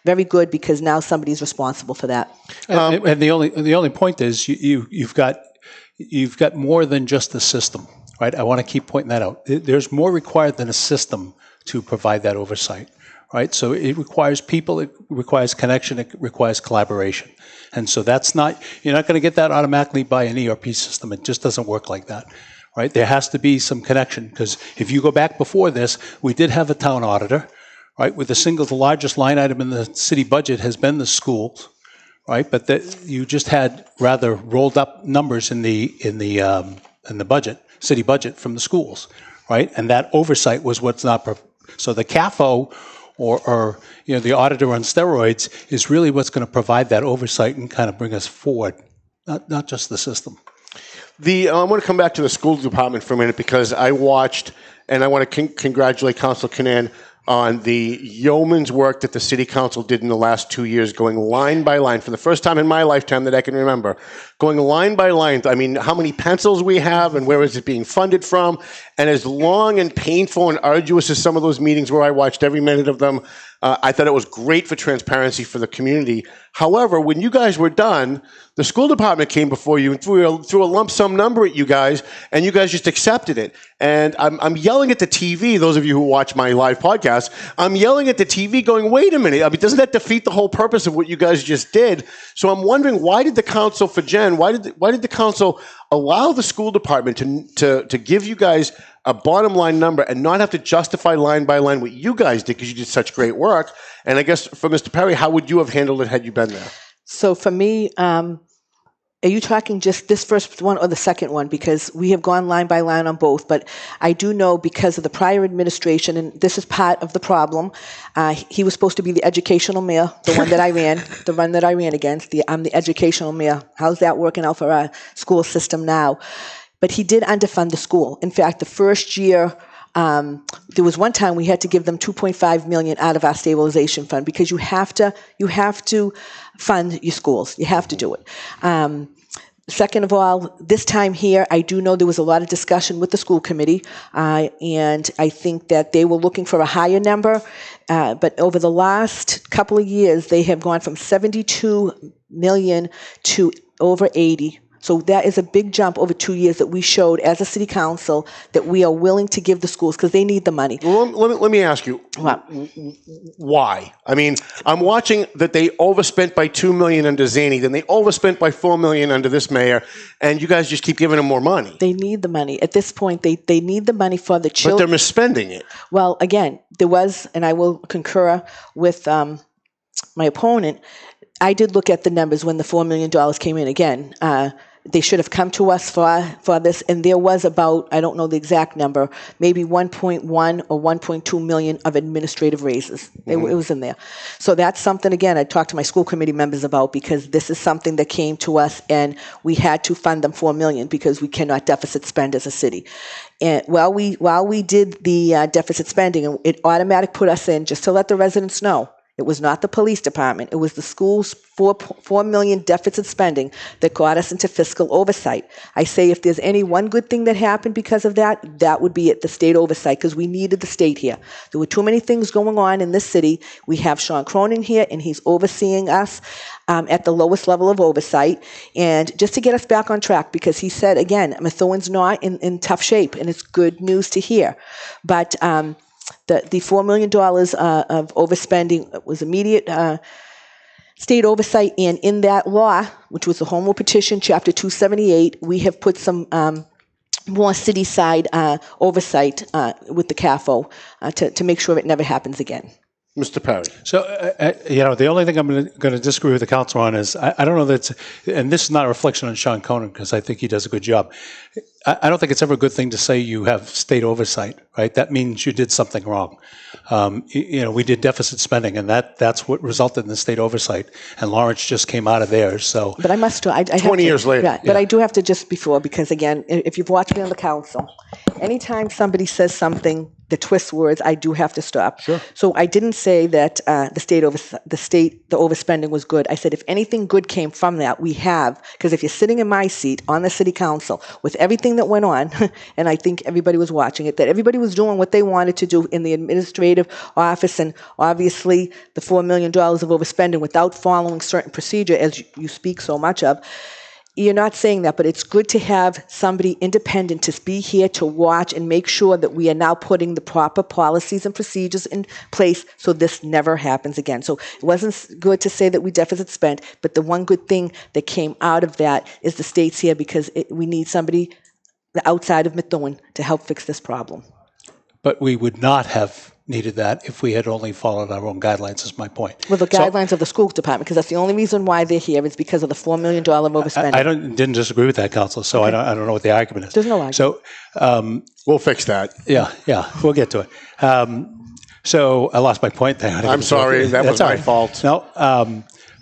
very good because now somebody's responsible for that. And the only point is you've got more than just the system, right? I want to keep pointing that out. There's more required than a system to provide that oversight, right? So it requires people, it requires connection, it requires collaboration. And so you're not going to get that automatically by an ERP system. It just doesn't work like that, right? There has to be some connection because if you go back before this, we did have a town auditor, right? With the largest line item in the city budget has been the schools, right? But you just had rather rolled up numbers in the budget, city budget from the schools, right? And that oversight was what's not. So the CAFO or the auditor on steroids is really what's going to provide that oversight and kind of bring us forward, not just the system. I want to come back to the school department for a minute because I watched, and I want to congratulate Councilor Kannan on the yeoman's work that the city council did in the last 2 years, going line by line for the first time in my lifetime that I can remember, going line by line. I mean, how many pencils we have and where is it being funded from? And as long and painful and arduous as some of those meetings were, I watched every minute of them. I thought it was great for transparency for the community. However, when you guys were done, the school department came before you and threw a lump sum number at you guys, and you guys just accepted it. And I'm yelling at the TV, those of you who watch my live podcast, I'm yelling at the TV going, wait a minute, I mean, doesn't that defeat the whole purpose of what you guys just did? So I'm wondering, why did the council, for Jen, why did the council allow the school department to give you guys a bottom line number and not have to justify line by line what you guys did, because you did such great work? And I guess for Mr. Perry, how would you have handled it had you been there? So for me, are you talking just this first one or the second one? Because we have gone line by line on both. But I do know, because of the prior administration, and this is part of the problem, he was supposed to be the educational mayor, the one that I ran against. I'm the educational mayor. How's that working out for our school system now? But he did underfund the school. In fact, the first year, there was one time we had to give them $2.5 million out of our stabilization fund, because you have to fund your schools. You have to do it. Second of all, this time here, I do know there was a lot of discussion with the school committee, and I think that they were looking for a higher number. But over the last couple of years, they have gone from 72 million to over 80. So that is a big jump over 2 years that we showed as a city council that we are willing to give the schools, because they need the money. Well, let me ask you, why? I mean, I'm watching that they overspent by $2 million under Zaney, then they overspent by $4 million under this mayor, and you guys just keep giving them more money. They need the money. At this point, they need the money for the children. But they're misspending it. Well, again, there was, and I will concur with my opponent, I did look at the numbers when the $4 million came in again. They should have come to us for this, and there was about, I don't know the exact number, maybe 1.1 or 1.2 million of administrative raises. It was in there. So that's something, again, I talked to my school committee members about, because this is something that came to us, and we had to fund them $4 million because we cannot deficit spend as a city. And while we did the deficit spending, it automatic put us in, just to let the residents know, it was not the police department. It was the school's $4 million deficit spending that got us into fiscal oversight. I say, if there's any one good thing that happened because of that, that would be it, the state oversight, because we needed the state here. There were too many things going on in this city. We have Sean Cronin here, and he's overseeing us at the lowest level of oversight, and just to get us back on track, because he said, again, Methuen's not in tough shape, and it's good news to hear. But the $4 million of overspending was immediate state oversight, and in that law, which was the Home Rule Petition, Chapter 278, we have put some more city-side oversight with the CAFO to make sure it never happens again. Mr. Perry. So, the only thing I'm going to disagree with the council on is I don't know that, and this is not a reflection on Sean Cronin, because I think he does a good job. I don't think it's ever a good thing to say you have state oversight, right? That means you did something wrong. We did deficit spending, and that's what resulted in the state oversight. And Lawrence just came out of theirs. So, but I must. I 20 years later. Yeah, but I do have to because again, if you've watched me on the council, anytime somebody says something that twists words, I do have to stop. Sure. So I didn't say that the overspending was good. I said if anything good came from that, we have, because if you're sitting in my seat on the city council with everything that went on, and I think everybody was watching it, that everybody was doing what they wanted to do in the administrative office, and obviously the $4 million of overspending without following certain procedure, as you speak so much of. You're not saying that, but it's good to have somebody independent to be here to watch and make sure that we are now putting the proper policies and procedures in place so this never happens again. So it wasn't good to say that we deficit spent, but the one good thing that came out of that is the state's here, because we need somebody outside of Methuen to help fix this problem. But we would not have needed that if we had only followed our own guidelines, is my point. Well, the guidelines of the school department, because that's the only reason why they're here is because of the $4 million overspending. I didn't disagree with that, Council, so okay. I don't know what the argument is. There's no argument. So we'll fix that. Yeah, we'll get to it. So I lost my point there. I'm sorry, that was my fault. No.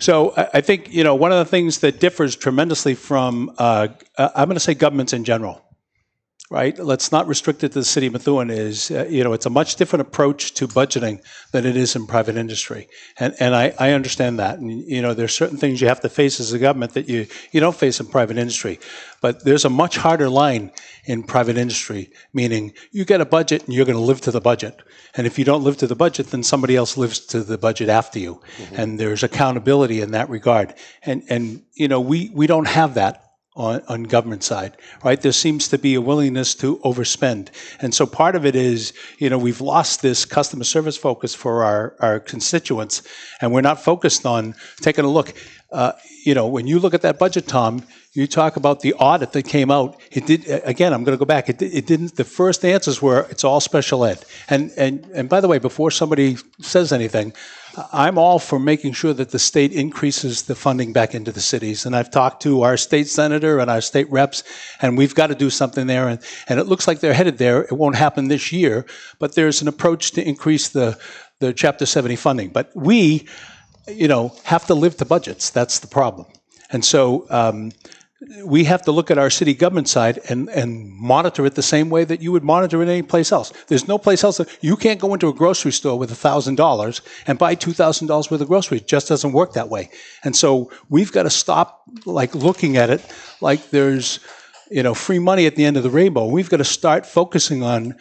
So I think, one of the things that differs tremendously from, I'm going to say governments in general, right? Let's not restrict it to the city of Methuen. It's a much different approach to budgeting than it is in private industry. And I understand that. And, there's certain things you have to face as a government that you don't face in private industry. But there's a much harder line in private industry, meaning you get a budget and you're going to live to the budget. And if you don't live to the budget, then somebody else lives to the budget after you. Mm-hmm. And there's accountability in that regard. And we don't have that on government side, right? There seems to be a willingness to overspend. And so part of it is, we've lost this customer service focus for our constituents, and we're not focused on taking a look. When you look at that budget, Tom, you talk about the audit that came out. It did, again, I'm going to go back. It didn't, the first answers were, it's all special ed. And by the way, before somebody says anything, I'm all for making sure that the state increases the funding back into the cities. And I've talked to our state senator and our state reps, and we've got to do something there. And it looks like they're headed there. It won't happen this year, but there's an approach to increase the Chapter 70 funding. But we, have to live to budgets. That's the problem. And so we have to look at our city government side and monitor it the same way that you would monitor it any place else. There's no place else. You can't go into a grocery store with $1,000 and buy $2,000 worth of groceries. It just doesn't work that way. And so we've got to stop looking at it like there's free money at the end of the rainbow. We've got to start focusing on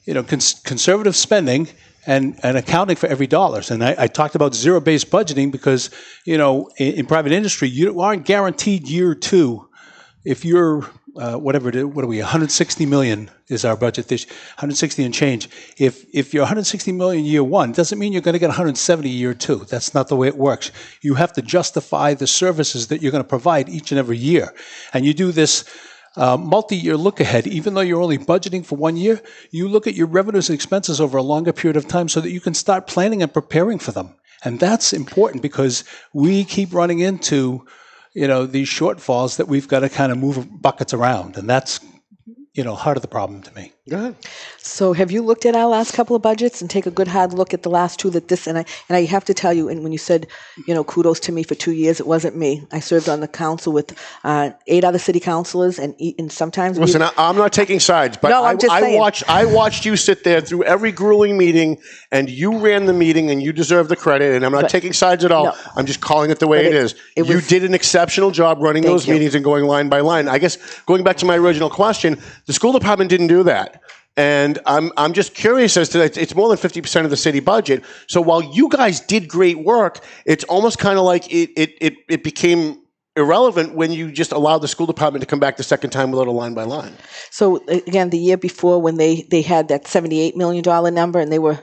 conservative spending and accounting for every dollar. And I talked about zero-based budgeting because, in private industry, you aren't guaranteed year two. If you're, what are we, 160 million is our budget this, 160 and change. If you're 160 million year one, doesn't mean you're going to get 170 year two. That's not the way it works. You have to justify the services that you're going to provide each and every year. And you do this multi-year look ahead. Even though you're only budgeting for 1 year, you look at your revenues and expenses over a longer period of time so that you can start planning and preparing for them. And that's important because we keep running into, these shortfalls that we've got to kind of move buckets around. And that's, heart of the problem to me. Go ahead. So have you looked at our last couple of budgets and take a good hard look at the last two and I have to tell you, and when you said, kudos to me for 2 years, it wasn't me. I served on the council with 8 other city councilors and sometimes listen, I'm not taking sides, but no, I'm just saying. I watched you sit there through every grueling meeting and you ran the meeting and you deserve the credit, and I'm not taking sides at all. No. I'm just calling it the way it is. You did an exceptional job running those meetings and going line by line. I guess going back to my original question, the school department didn't do that. And I'm just curious as to it's more than 50% of the city budget. So while you guys did great work, it's almost kind of like it became irrelevant when you just allowed the school department to come back the second time without a line by line. So again, the year before when they had that $78 million number and they were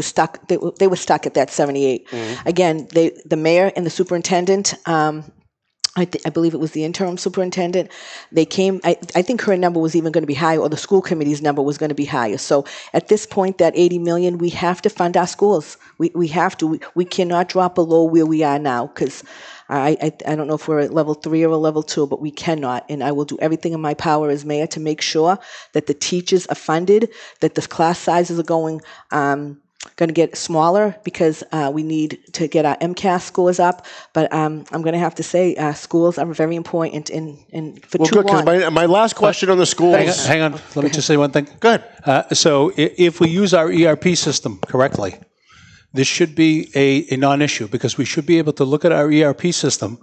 stuck at that 78. Mm-hmm. Again, the mayor and the superintendent. I believe it was the interim superintendent. They came, I think her number was even going to be higher, or the school committee's number was going to be higher. So at this point, that $80 million, we have to fund our schools. We have to. We cannot drop below where we are now, because I don't know if we're at level 3 or a level 2, but we cannot. And I will do everything in my power as mayor to make sure that the teachers are funded, that the class sizes are going to get smaller, because we need to get our MCAS scores up. But I'm going to have to say schools are very important for too long. Because my last question on the schools... Hang on. Let me just say one thing. Go ahead. So if we use our ERP system correctly, this should be a non-issue, because we should be able to look at our ERP system,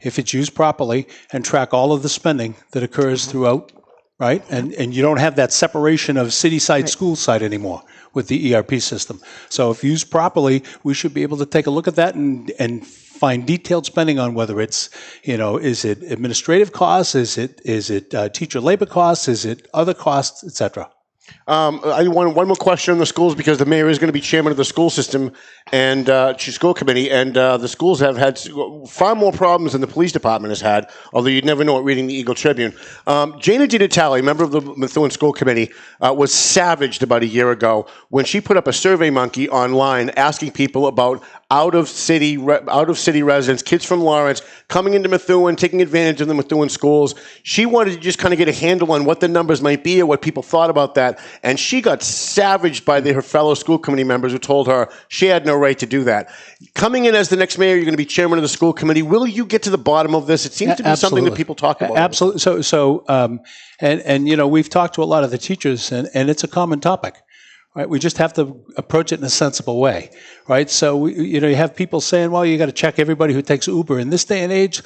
if it's used properly, and track all of the spending that occurs throughout, right? And you don't have that separation of city side, school side anymore with the ERP system. So if used properly, we should be able to take a look at that and find detailed spending on whether it's, is it administrative costs, is it teacher labor costs, is it other costs, et cetera. I want one more question on the schools, because the mayor is going to be chairman of the school system and school committee, and the schools have had far more problems than the police department has had, although you'd never know it reading the Eagle Tribune. Jana DiNatale, member of the Methuen School Committee, was savaged about a year ago when she put up a survey monkey online asking people about out of city residents, kids from Lawrence, coming into Methuen, taking advantage of the Methuen schools. She wanted to just kind of get a handle on what the numbers might be or what people thought about that. that. And she got savaged by her fellow school committee members who told her she had no right to do that. Coming in as the next mayor, you're going to be chairman of the school committee. Will you get to the bottom of this? It seems to be something that people talk about. Absolutely. And you know, we've talked to a lot of the teachers, and it's a common topic. Right, we just have to approach it in a sensible way, right? So, you have people saying, well, you got to check everybody who takes Uber. In this day and age,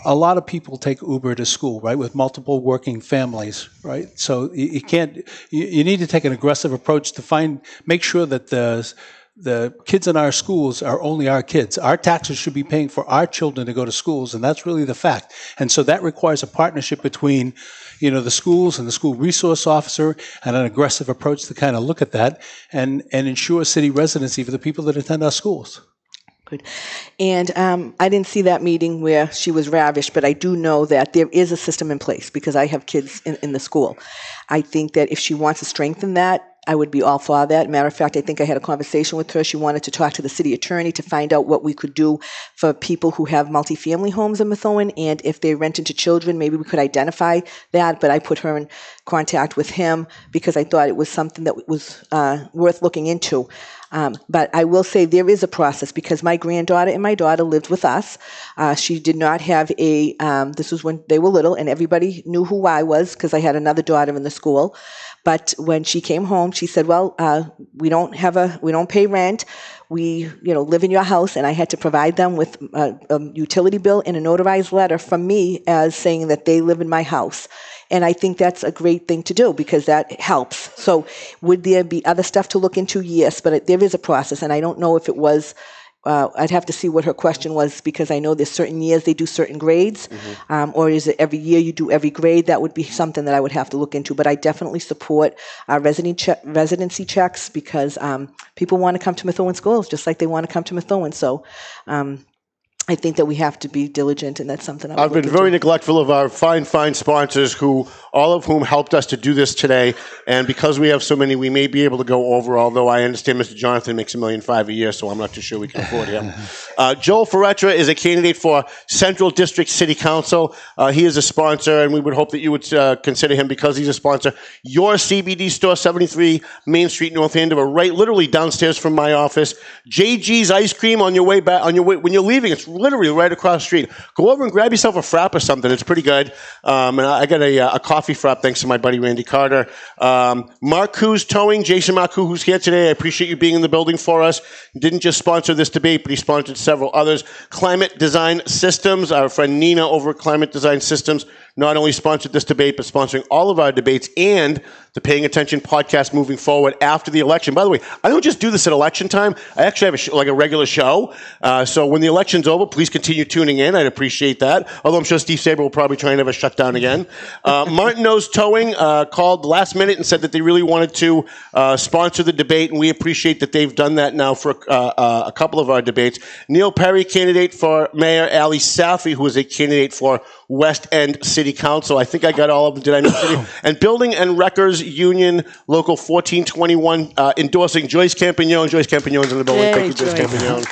a lot of people take Uber to school, right, with multiple working families, right? So you need to take an aggressive approach to make sure that the kids in our schools are only our kids. Our taxes should be paying for our children to go to schools, and that's really the fact. And so that requires a partnership between the schools and the school resource officer, and an aggressive approach to kind of look at that and ensure city residency for the people that attend our schools. Good. And I didn't see that meeting where she was ravished, but I do know that there is a system in place because I have kids in the school. I think that if she wants to strengthen that, I would be all for that. Matter of fact, I think I had a conversation with her. She wanted to talk to the city attorney to find out what we could do for people who have multifamily homes in Methuen, and if they rent into children, maybe we could identify that. But I put her in contact with him because I thought it was something that was worth looking into. But I will say there is a process because my granddaughter and my daughter lived with us. She did not have this was when they were little, and everybody knew who I was because I had another daughter in the school. But when she came home, she said, well, we don't pay rent. We, live in your house. And I had to provide them with a utility bill and a notarized letter from me as saying that they live in my house. And I think that's a great thing to do because that helps. So would there be other stuff to look into? Yes, but there is a process. And I don't know if it was, I'd have to see what her question was because I know there's certain years they do certain grades, or is it every year you do every grade? That would be something that I would have to look into. But I definitely support residency checks because people want to come to Methuen schools just like they want to come to Methuen. So I think that we have to be diligent, and that's something I've been very neglectful of our fine sponsors, all of whom helped us to do this today. And because we have so many, we may be able to go over, although I understand Mr. Jonathan makes $1.5 million a year, so I'm not too sure we can afford him. Joel Ferretra is a candidate for Central District City Council. He is a sponsor, and we would hope that you would consider him because he's a sponsor. Your CBD store, 73 Main Street, North Andover, right literally downstairs from my office. JG's Ice Cream on your way back, when you're leaving, it's literally right across the street. Go over and grab yourself a frap or something. It's pretty good. And I got a coffee frap thanks to my buddy Randy Carter. Marcou's Towing, Jason Marcou, who's here today. I appreciate you being in the building for us. He didn't just sponsor this debate, but he sponsored several others. Climate Design Systems, our friend Nina over at Climate Design Systems, not only sponsored this debate, but sponsoring all of our debates and the Paying Attention podcast moving forward after the election. By the way, I don't just do this at election time. I actually have a regular show. So when the election's over, please continue tuning in. I'd appreciate that. Although I'm sure Steve Saber will probably try and have a shutdown again. Martineau's Towing called last minute and said that they really wanted to sponsor the debate, and we appreciate that they've done that now for a couple of our debates. Neil Perry, candidate for mayor. Ali Safi, who is a candidate for West End City Council. I think I got all of them. Did I miss any? And Building and Wreckers Union, Local 1421, endorsing Joyce Campagnon. Joyce Campagnon's in the building. Thank you, Joyce Campagnon.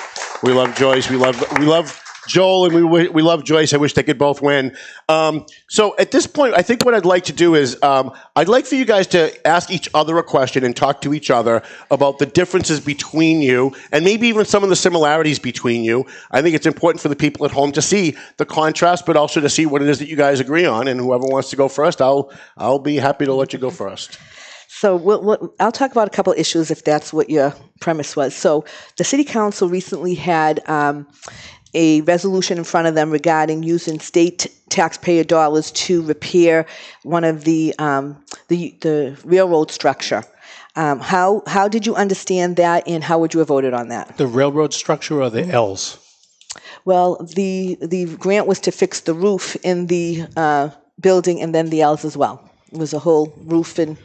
We love Joyce. We love Joel, and we love Joyce. I wish they could both win. So at this point, I think what I'd like to do is I'd like for you guys to ask each other a question and talk to each other about the differences between you and maybe even some of the similarities between you. I think it's important for the people at home to see the contrast, but also to see what it is that you guys agree on. And whoever wants to go first, I'll be happy to let you go first. So I'll talk about a couple of issues if that's what your premise was. So the City Council recently had a resolution in front of them regarding using state taxpayer dollars to repair one of the railroad structure. How did you understand that, and how would you have voted on that? The railroad structure or the L's? Well, the grant was to fix the roof in the building and then the L's as well. It was a whole roof and...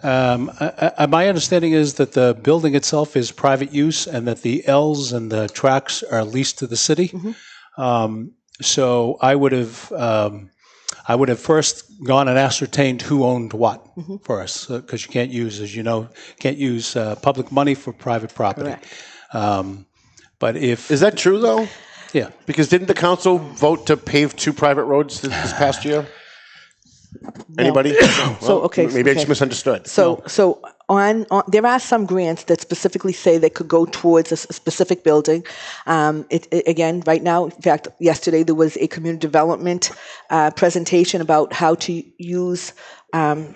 my understanding is that the building itself is private use and that the L's and the tracks are leased to the city. Mm-hmm. So I would have first gone and ascertained who owned what first, because you can't use, as you know, public money for private property. But is that true though? Yeah. Because didn't the council vote to pave 2 private roads this past year? Anybody? So, okay, Maybe I just okay. misunderstood. So on there are some grants that specifically say they could go towards a specific building. Again, right now, in fact, yesterday there was a community development presentation about how to use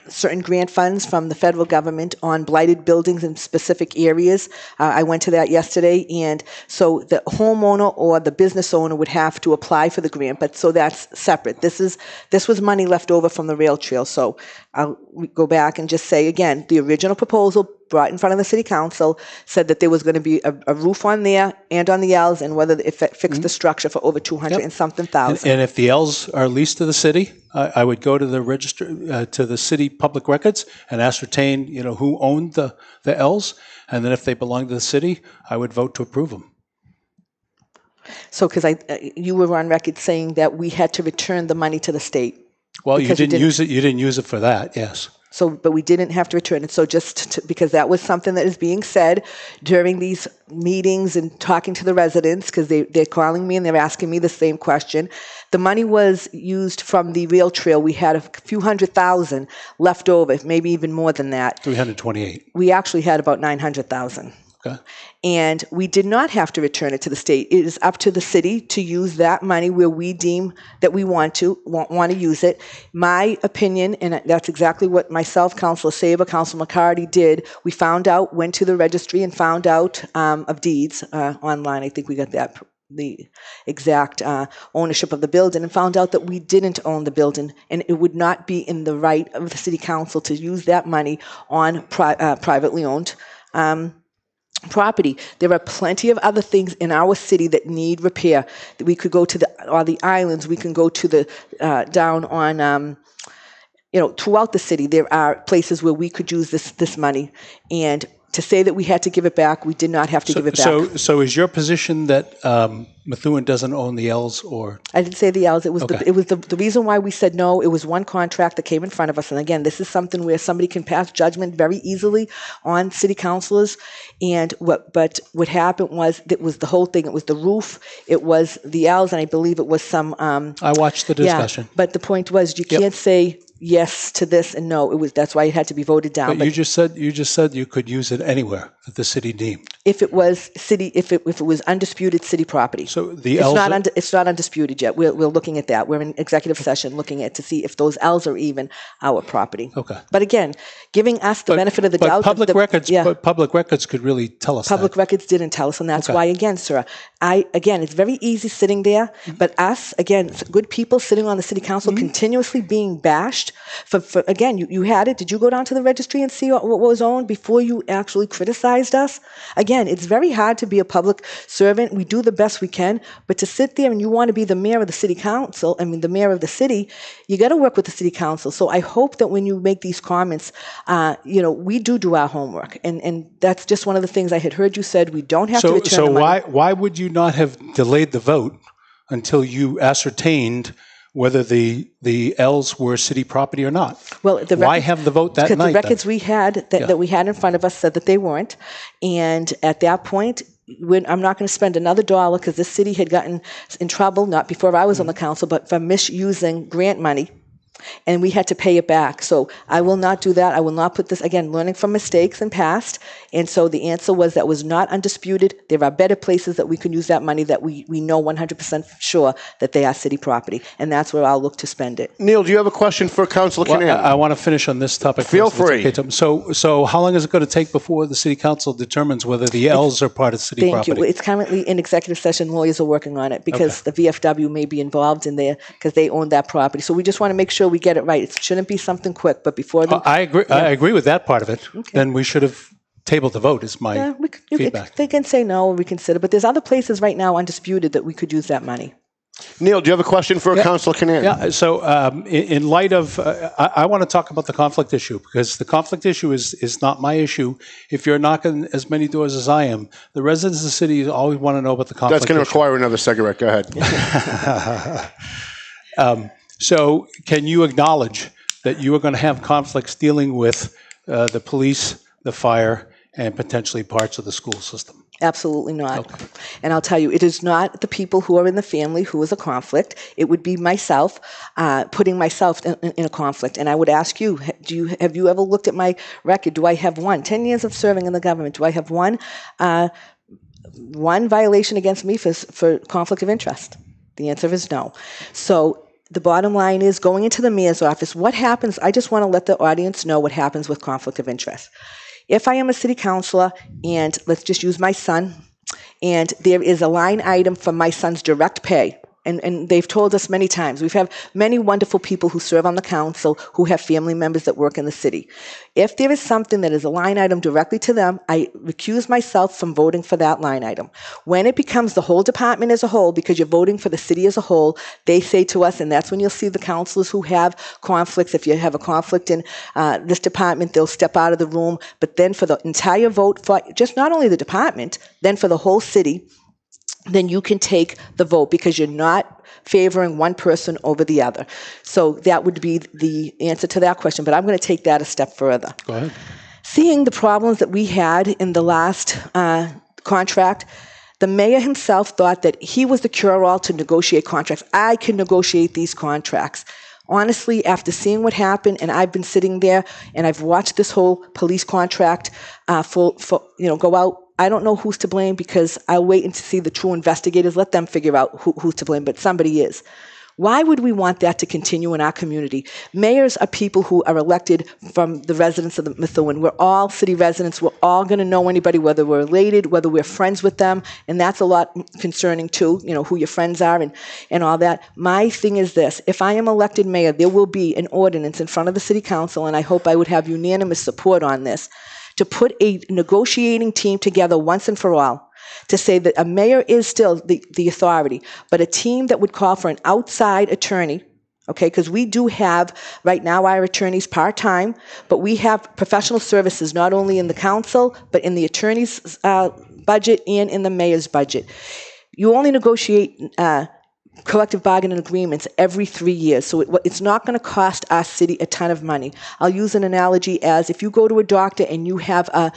certain grant funds from the federal government on blighted buildings in specific areas. I went to that yesterday, and so the homeowner or the business owner would have to apply for the grant, but so that's separate. This was money left over from the rail trail. So I'll go back and just say again, the original proposal brought in front of the city council said that there was going to be a roof on there and on the L's, and whether it fixed the structure for over 200 and something thousand. And if the L's are leased to the city, I would go to the register to the city public records and ascertain, who owned the L's, and then if they belong to the city, I would vote to approve them. So, because you were on record saying that we had to return the money to the state. Well, you didn't use it. You didn't use it for that. Yes. So, but we didn't have to return it. So because that was something that is being said during these meetings and talking to the residents, because they're calling me and they're asking me the same question. The money was used from the rail trail. We had a few $100,000 left over, maybe even more than that. 328. We actually had about 900,000. Okay. And we did not have to return it to the state. It is up to the city to use that money where we deem that we want to use it. My opinion, and that's exactly what myself, Councilor Saber, Councilor McCarty did. We went to the registry and found out of deeds online. I think we got the exact ownership of the building, and found out that we didn't own the building, and it would not be in the right of the city council to use that money on privately owned property. There are plenty of other things in our city that need repair. We could go to the islands. We can go to the down on throughout the city. There are places where we could use this money, and to say that we had to give it back, we did not have to give it back. So is your position that Methuen doesn't own the L's, or? I didn't say the L's. It was Okay. the reason why we said no. It was one contract that came in front of us, and again, this is something where somebody can pass judgment very easily on city councilors. And what happened was it was the whole thing. It was the roof. It was the L's, and I believe it was some. I watched the discussion. Yeah, but the point was, you can't say yes to this and no. That's why it had to be voted down. But you just said you could use it anywhere that the city deemed. If it was city, if it was undisputed city property. So the L's it's not undisputed yet. We're looking at that. We're in executive session looking at to see if those L's are even our property. Okay. But again, giving us the benefit of the doubt. Public records could really tell us. Public records didn't tell us, and that's why, again, sir, it's very easy sitting there, but us, again, good people sitting on the city council continuously being bashed for again, you had it. Did you go down to the registry and see what was owned before you actually criticized us? Again, it's very hard to be a public servant. We do the best we can, but to sit there and you want to be the mayor of the city council, the mayor of the city, you got to work with the city council. So I hope that when you make these comments, we do our homework, and that's just one of the things I had heard you said. We don't have to return the money. Why would you not have delayed the vote until you ascertained whether the L's were city property or not? Well, why have the vote that night? Because the records we had that we had in front of us said that they weren't, and at that point, I'm not going to spend another dollar, because this city had gotten in trouble, not before I was on the council, but for misusing grant money. And we had to pay it back. So I will not do that. I will not put this, again, learning from mistakes in past. And so the answer was that was not undisputed. There are better places that we can use that money that we know 100% sure that they are city property. And that's where I'll look to spend it. Neil, do you have a question for Councilor Kannan? I want to finish on this topic. Feel free. Okay, so how long is it going to take before the city council determines whether the L's are part of city property? Thank you. It's currently in executive session. Lawyers are working on it because the VFW may be involved in there because they own that property. So we just want to make sure we get it right. It shouldn't be something quick, but before the... I agree. Yeah. I agree with that part of it. Okay. Then we should have tabled the vote, is my feedback. They can say no or reconsider, but there's other places right now undisputed that we could use that money. Neil, do you have a question for Councilor Kannan? Yeah, so in light of... I want to talk about the conflict issue, because the conflict issue is not my issue. If you're knocking as many doors as I am, the residents of the city always want to know about the conflict issue. That's going to require another cigarette. Go ahead. So can you acknowledge that you are going to have conflicts dealing with the police, the fire, and potentially parts of the school system? Absolutely not. Okay. And I'll tell you, it is not the people who are in the family who is a conflict. It would be myself putting myself in a conflict. And I would ask you, have you ever looked at my record? Do I have 10 years of serving in the government? Do I have one violation against me for conflict of interest? The answer is no. So the bottom line is, going into the mayor's office, what happens? I just want to let the audience know what happens with conflict of interest. If I am a city councilor, and let's just use my son, and there is a line item for my son's direct pay, and they've told us many times, we've had many wonderful people who serve on the council who have family members that work in the city. If there is something that is a line item directly to them, I recuse myself from voting for that line item. When it becomes the whole department as a whole, because you're voting for the city as a whole, they say to us, and that's when you'll see the councilors who have conflicts. If you have a conflict in this department, they'll step out of the room. But then for the entire vote, for just not only the department, then for the whole city, then you can take the vote because you're not favoring one person over the other. So that would be the answer to that question. But I'm going to take that a step further. Go ahead. Seeing the problems that we had in the last contract, the mayor himself thought that he was the cure-all to negotiate contracts. I can negotiate these contracts. Honestly, after seeing what happened, and I've been sitting there and I've watched this whole police contract go out, I don't know who's to blame, because I'll wait and see the true investigators. Let them figure out who's to blame, but somebody is. Why would we want that to continue in our community? Mayors are people who are elected from the residents of the Methuen. We're all city residents. We're all going to know anybody, whether we're related, whether we're friends with them, and that's a lot concerning too, who your friends are and all that. My thing is this: if I am elected mayor, there will be an ordinance in front of the city council, and I hope I would have unanimous support on this, to put a negotiating team together once and for all, to say that a mayor is still the authority, but a team that would call for an outside attorney, okay, because we do have, right now, our attorneys part-time, but we have professional services not only in the council, but in the attorney's budget and in the mayor's budget. You only negotiate collective bargaining agreements every 3 years. So it's not going to cost our city a ton of money. I'll use an analogy as if you go to a doctor and you have a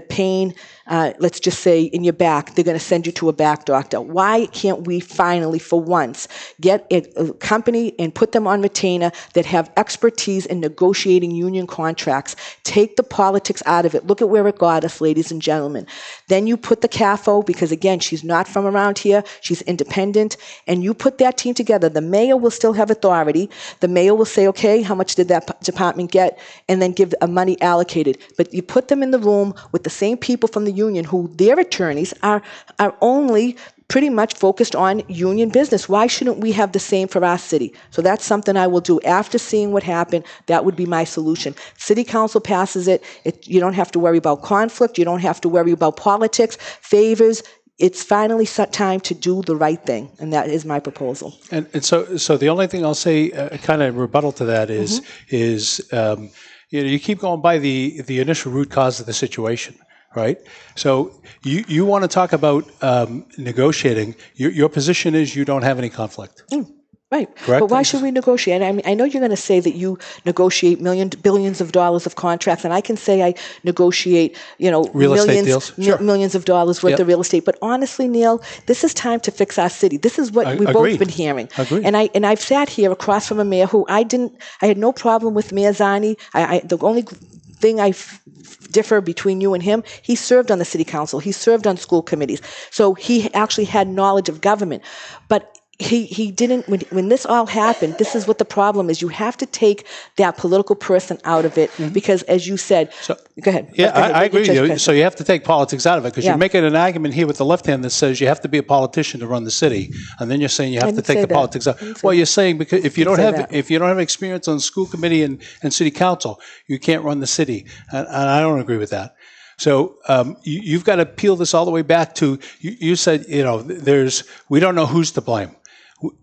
pain, let's just say in your back, they're going to send you to a back doctor. Why can't we finally, for once, get a company and put them on retainer that have expertise in negotiating union contracts? Take the politics out of it. Look at where it got us, ladies and gentlemen. Then you put the CAFO, because again, she's not from around here, she's independent, and you put that team together. The mayor will still have authority. The mayor will say, okay, how much did that department get? And then give a money allocated. But you put them in the room with the same people from the union who their attorneys are only pretty much focused on union business. Why shouldn't we have the same for our city? So that's something I will do. After seeing what happened, that would be my solution. City council passes it. You don't have to worry about conflict. You don't have to worry about politics, favors. It's finally time to do the right thing, and that is my proposal. And so the only thing I'll say, kind of rebuttal to that is you keep going by the initial root cause of the situation, right? So you want to talk about negotiating. Your position is you don't have any conflict. Right. Correct? But why should we negotiate? I mean, I know you're going to say that you negotiate billions of dollars of contracts, and I can say I negotiate, real estate deals. Sure. Millions of dollars worth of real estate. But honestly, Neil, this is time to fix our city. This is what we've both been hearing. Agreed. And I've sat here across from a mayor who I had no problem with, Mayor Zani. The only thing I differ between you and him, he served on the city council. He served on school committees. So he actually had knowledge of government. But he didn't, when this all happened, this is what the problem is. You have to take that political person out of it because, as you said, go ahead. Yeah, I agree with you. So you have to take politics out of it because you're making an argument here with the left hand that says you have to be a politician to run the city, and then you're saying you have to take the politics out. Well, you're saying because if you don't have experience on school committee and city council, you can't run the city, and I don't agree with that. So you've got to peel this all the way back to you said we don't know who's to blame.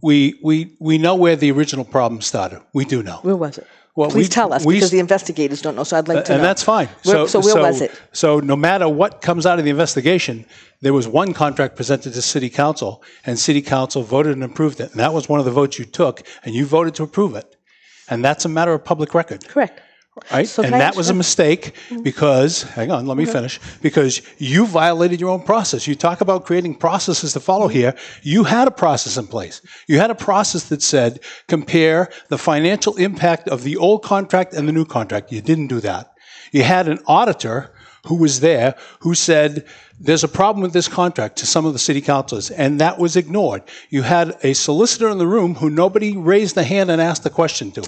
We know where the original problem started. We do know. Where was it? Well, Please tell us, because the investigators don't know, so I'd like to know. And that's fine. So where was it? So no matter what comes out of the investigation, there was one contract presented to City Council, and City Council voted and approved it. And that was one of the votes you took, and you voted to approve it. And that's a matter of public record. Correct. Right? So and can I that was a mistake because, hang on, let me finish, because you violated your own process. You talk about creating processes to follow here. You had a process in place. You had a process that said, compare the financial impact of the old contract and the new contract. You didn't do that. You had an auditor who was there who said, there's a problem with this contract to some of the city councilors, and that was ignored. You had a solicitor in the room who nobody raised a hand and asked the question to.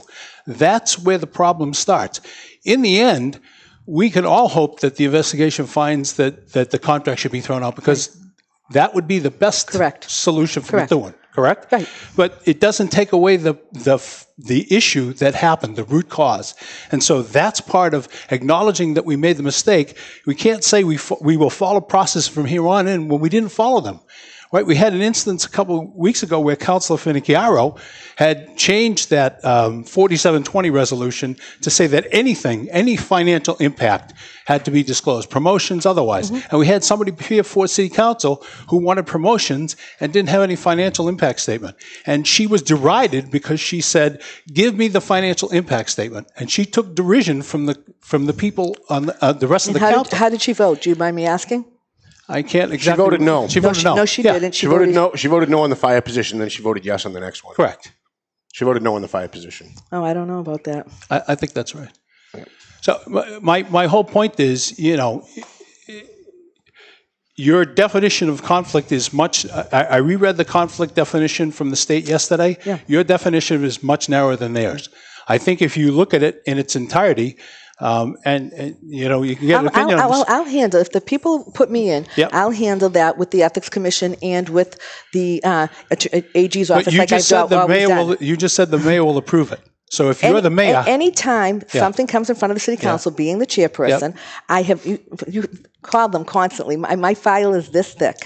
That's where the problem starts. In the end, we can all hope that the investigation finds that the contract should be thrown out because that would be the best solution for Methuen, correct? Right. But it doesn't take away the issue that happened, the root cause. And so that's part of acknowledging that we made the mistake. We can't say we will follow process from here on in when we didn't follow them. Right? We had an instance a couple of weeks ago where Councilor Finicchiaro had changed that 4720 resolution to say that any financial impact had to be disclosed, promotions otherwise. And we had somebody here for City Council who wanted promotions and didn't have any financial impact statement. And she was derided because she said, give me the financial impact statement. And she took derision from the people on the rest of the council. How did she vote? Do you mind me asking? I can't exactly. She voted no. She voted no. No, she didn't. She voted no. She voted no on the fire position, then she voted yes on the next one. Correct. She voted no on the fire position. Oh, I don't know about that. I think that's right. So my whole point is, your definition of conflict is much. I reread the conflict definition from the state yesterday. Yeah. Your definition is much narrower than theirs. I think if you look at it in its entirety. And you can get an opinion on this. I'll handle if the people put me in. Yep. I'll handle that with the Ethics Commission and with the AG's office. But you just said the mayor will. You just said the mayor will approve it. So if you're the mayor, anytime something comes in front of the city council, being the chairperson, I have you call them constantly. My file is this thick,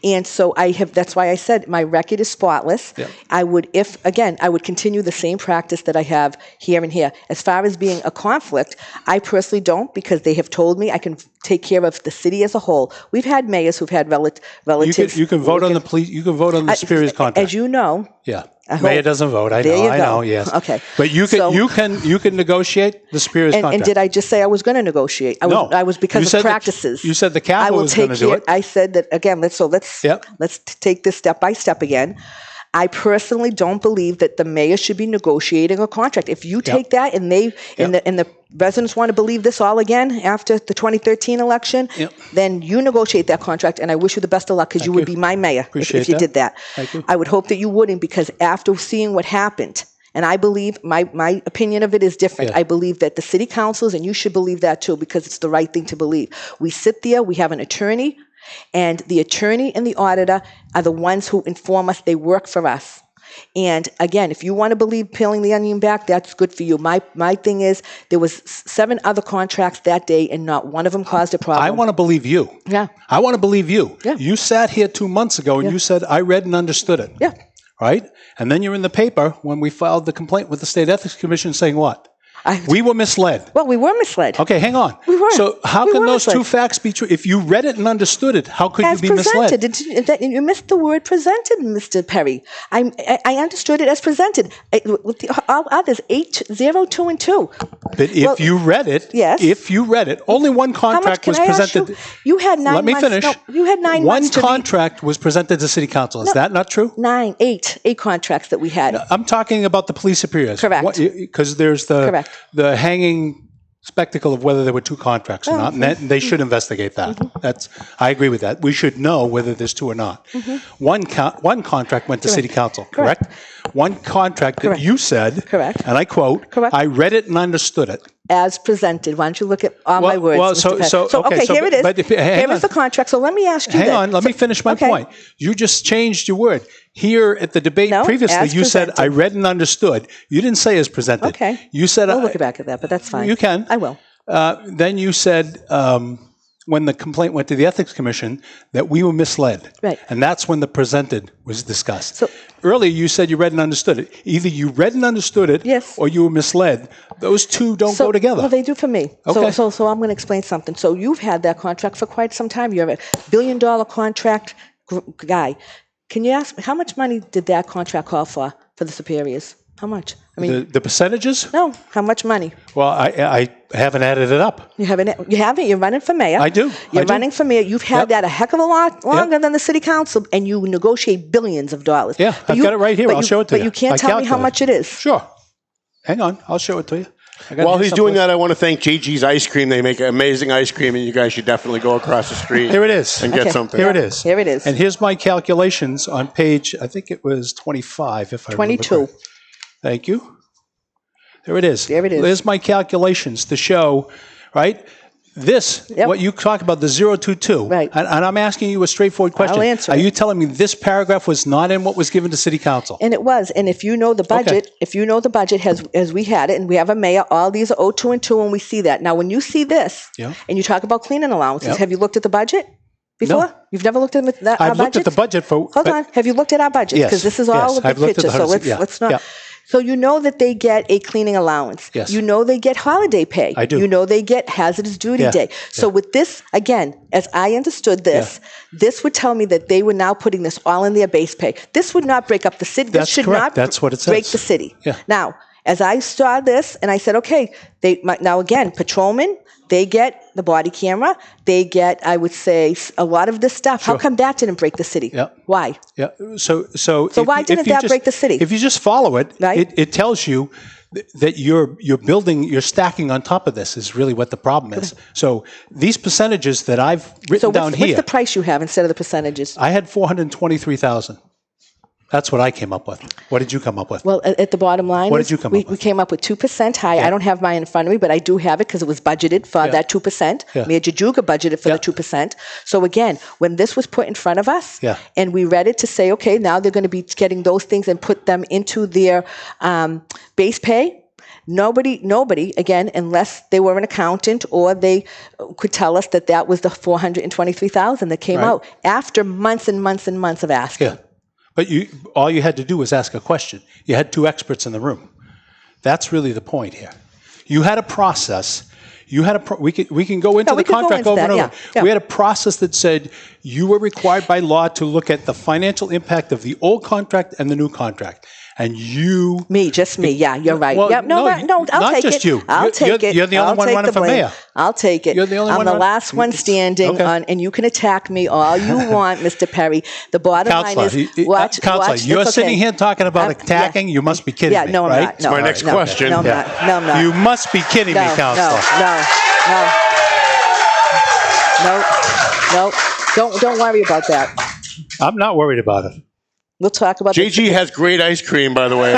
and so I have. That's why I said my record is spotless. I would, I would continue the same practice that I have here and here. As far as being a conflict, I personally don't, because they have told me I can take care of the city as a whole. We've had mayors who've had relatives. You can vote on the police. You can vote on the Superior's contract. As you know. Yeah. Mayor doesn't vote. I know. Yes. Okay. But you can negotiate the Superior's contract. And did I just say I was going to negotiate? I was because of practices. You said the capital was going to do it. I said that again. Let's take this step by step again. I personally don't believe that the mayor should be negotiating a contract. If you take that and the residents want to believe this all again after the 2013 election, then you negotiate that contract, and I wish you the best of luck, because you would be my mayor if you did that. Thank you. I would hope that you wouldn't, because after seeing what happened, and I believe my opinion of it is different. I believe that the city councils, and you should believe that too, because it's the right thing to believe. We sit there, we have an attorney, and the attorney and the auditor are the ones who inform us. They work for us. And again, if you want to believe peeling the onion back, that's good for you. My thing is, there was 7 other contracts that day, and not one of them caused a problem. I want to believe you. Yeah. I want to believe you. Yeah. You sat here 2 months ago and you said, I read and understood it. Yeah. Right? And then you're in the paper when we filed the complaint with the State Ethics Commission saying what? We were misled. Well, we were misled. Okay, hang on. We were. So how can those two facts be true? If you read it and understood it, how could you be misled? You missed the word presented, Mr. Perry. I understood it as presented. With all others, 8, 0, 2, and 2. But if you read it, only one contract was presented. You had 9 months. Let me finish. No, you had 9 months. One contract was presented to City Council. Is that not true? 8 contracts that we had. No, I'm talking about the police superiors. Correct. Because there's the hanging spectacle of whether there were 2 contracts or not, and they should investigate that. I agree with that. We should know whether there's 2 or not. One contract went to City Council, correct? One contract that you said, and I quote, I read it and understood it. As presented. Why don't you look at all my words? Here it is. Here is the contract. So let me ask you let me finish my point. You just changed your word. Here at the debate previously, you said, I read and understood. You didn't say as presented. Okay. You said, I'll look back at that, but that's fine. You can. I will. Then you said, when the complaint went to the Ethics Commission, that we were misled. Right. And that's when the presented was discussed. So, earlier you said you read and understood it. Either you read and understood it, or you were misled. Those two don't go together. Well, they do for me. Okay. So I'm going to explain something. So you've had that contract for quite some time. You're a $1 billion contract guy. Can you ask me, how much money did that contract call for the superiors? How much? I mean, The percentages? no. How much money? Well, I haven't added it up. You haven't. You haven't. You're running for mayor. I do. You're I do. running for mayor. You've had Yep. that a heck of a lot longer Yep. than the city council, and you negotiate billions of dollars. Yeah, But I've got it right here. but I'll show it to you. But you can't I tell me how calculated. much it is. Sure. Hang on. I'll show it to you. I got it While here he's doing someplace. that, I want to thank JG's Ice Cream. They make amazing ice cream, and you guys should definitely go across the street. Here it is. And get Okay. something. Here it is. Here it is. And here's my calculations on page, I think it was 25, if I remember 22. correct. Thank you. There it is. There it is. There's my calculations to show, right? This, Yep. what you talk about, the 022. Right. And I'm asking you a straightforward question. I'll answer Are it. you telling me this paragraph was not in what was given to City Council? And it was. And if you know the budget, if you know the budget as we had it, and we have a mayor, all these are 02 and 2, and we see that. Now, when you see this, Yeah. and you talk about cleaning allowances, Yep. have you looked at the budget before? No. You've never looked at our budget? I've looked at the budget for... Hold but- on. Have you looked at our budget? Yes, Because this is all yes. of the I've looked at picture. the So hundreds- let's yeah, not. yeah. So you know that they get a cleaning allowance. Yes. You know they get holiday pay. I do. You know they get hazardous duty Yeah, day. So with this, again, as I understood this, this would tell me that they were now putting this all in their base pay. This would not break up the city. This That's should correct. not That's what it break says. the city. Yeah. Now, as I saw this, and I said, okay, now again, patrolmen, they get the body camera. They get, I would say, a lot of this stuff. How Sure. come that didn't break the city? Yeah. Why? Yeah. So why didn't that break the city? If you just follow it, Right. it tells you that you're building, you're stacking on top of this is really what the problem is. So these percentages that I've written So down what's here, the price you have instead of the percentages? I had 423,000. That's what I came up with. What did you come up with? Well, at the bottom line, What is did you come we, up with? we came up with 2% high. I don't have mine in front of me, but I do have it because it was budgeted for that 2%. Yeah. Mayor Jajuga budgeted for Yeah. the 2%. So again, when this was put in front of us, Yeah. and we read it to say, okay, now they're going to be getting those things and put them into their base pay. Nobody, again, unless they were an accountant or they could tell us that was the 423,000 that came Right. out after months and months and months of asking. Yeah. But all you had to do was ask a question. You had two experts in the room. That's really the point here. You had a process. We can go into we the could go contract into over that, and over. yeah. We had a process that said you were required by law to look at the financial impact of the old contract and the new contract. And you... Just me. Yeah, you're right. Well, Yep. No, I'll not take just it. you. I'll take it. You're the only I'll one take running the for blame. mayor. I'll take it. You're the only I'm one the running- last one standing, Okay. and you can attack me all you want, Mr. Perry. The bottom Counselor, line is, watch. you're it's sitting okay. here talking about attacking. Yeah. You must be kidding Yeah, me, no, I'm right? not. No, my next no, question. No, I'm not. No, I'm not. You must be kidding me, Counselor. No. Don't worry about that. I'm not worried about it. We'll talk about JG has great ice cream, by the way.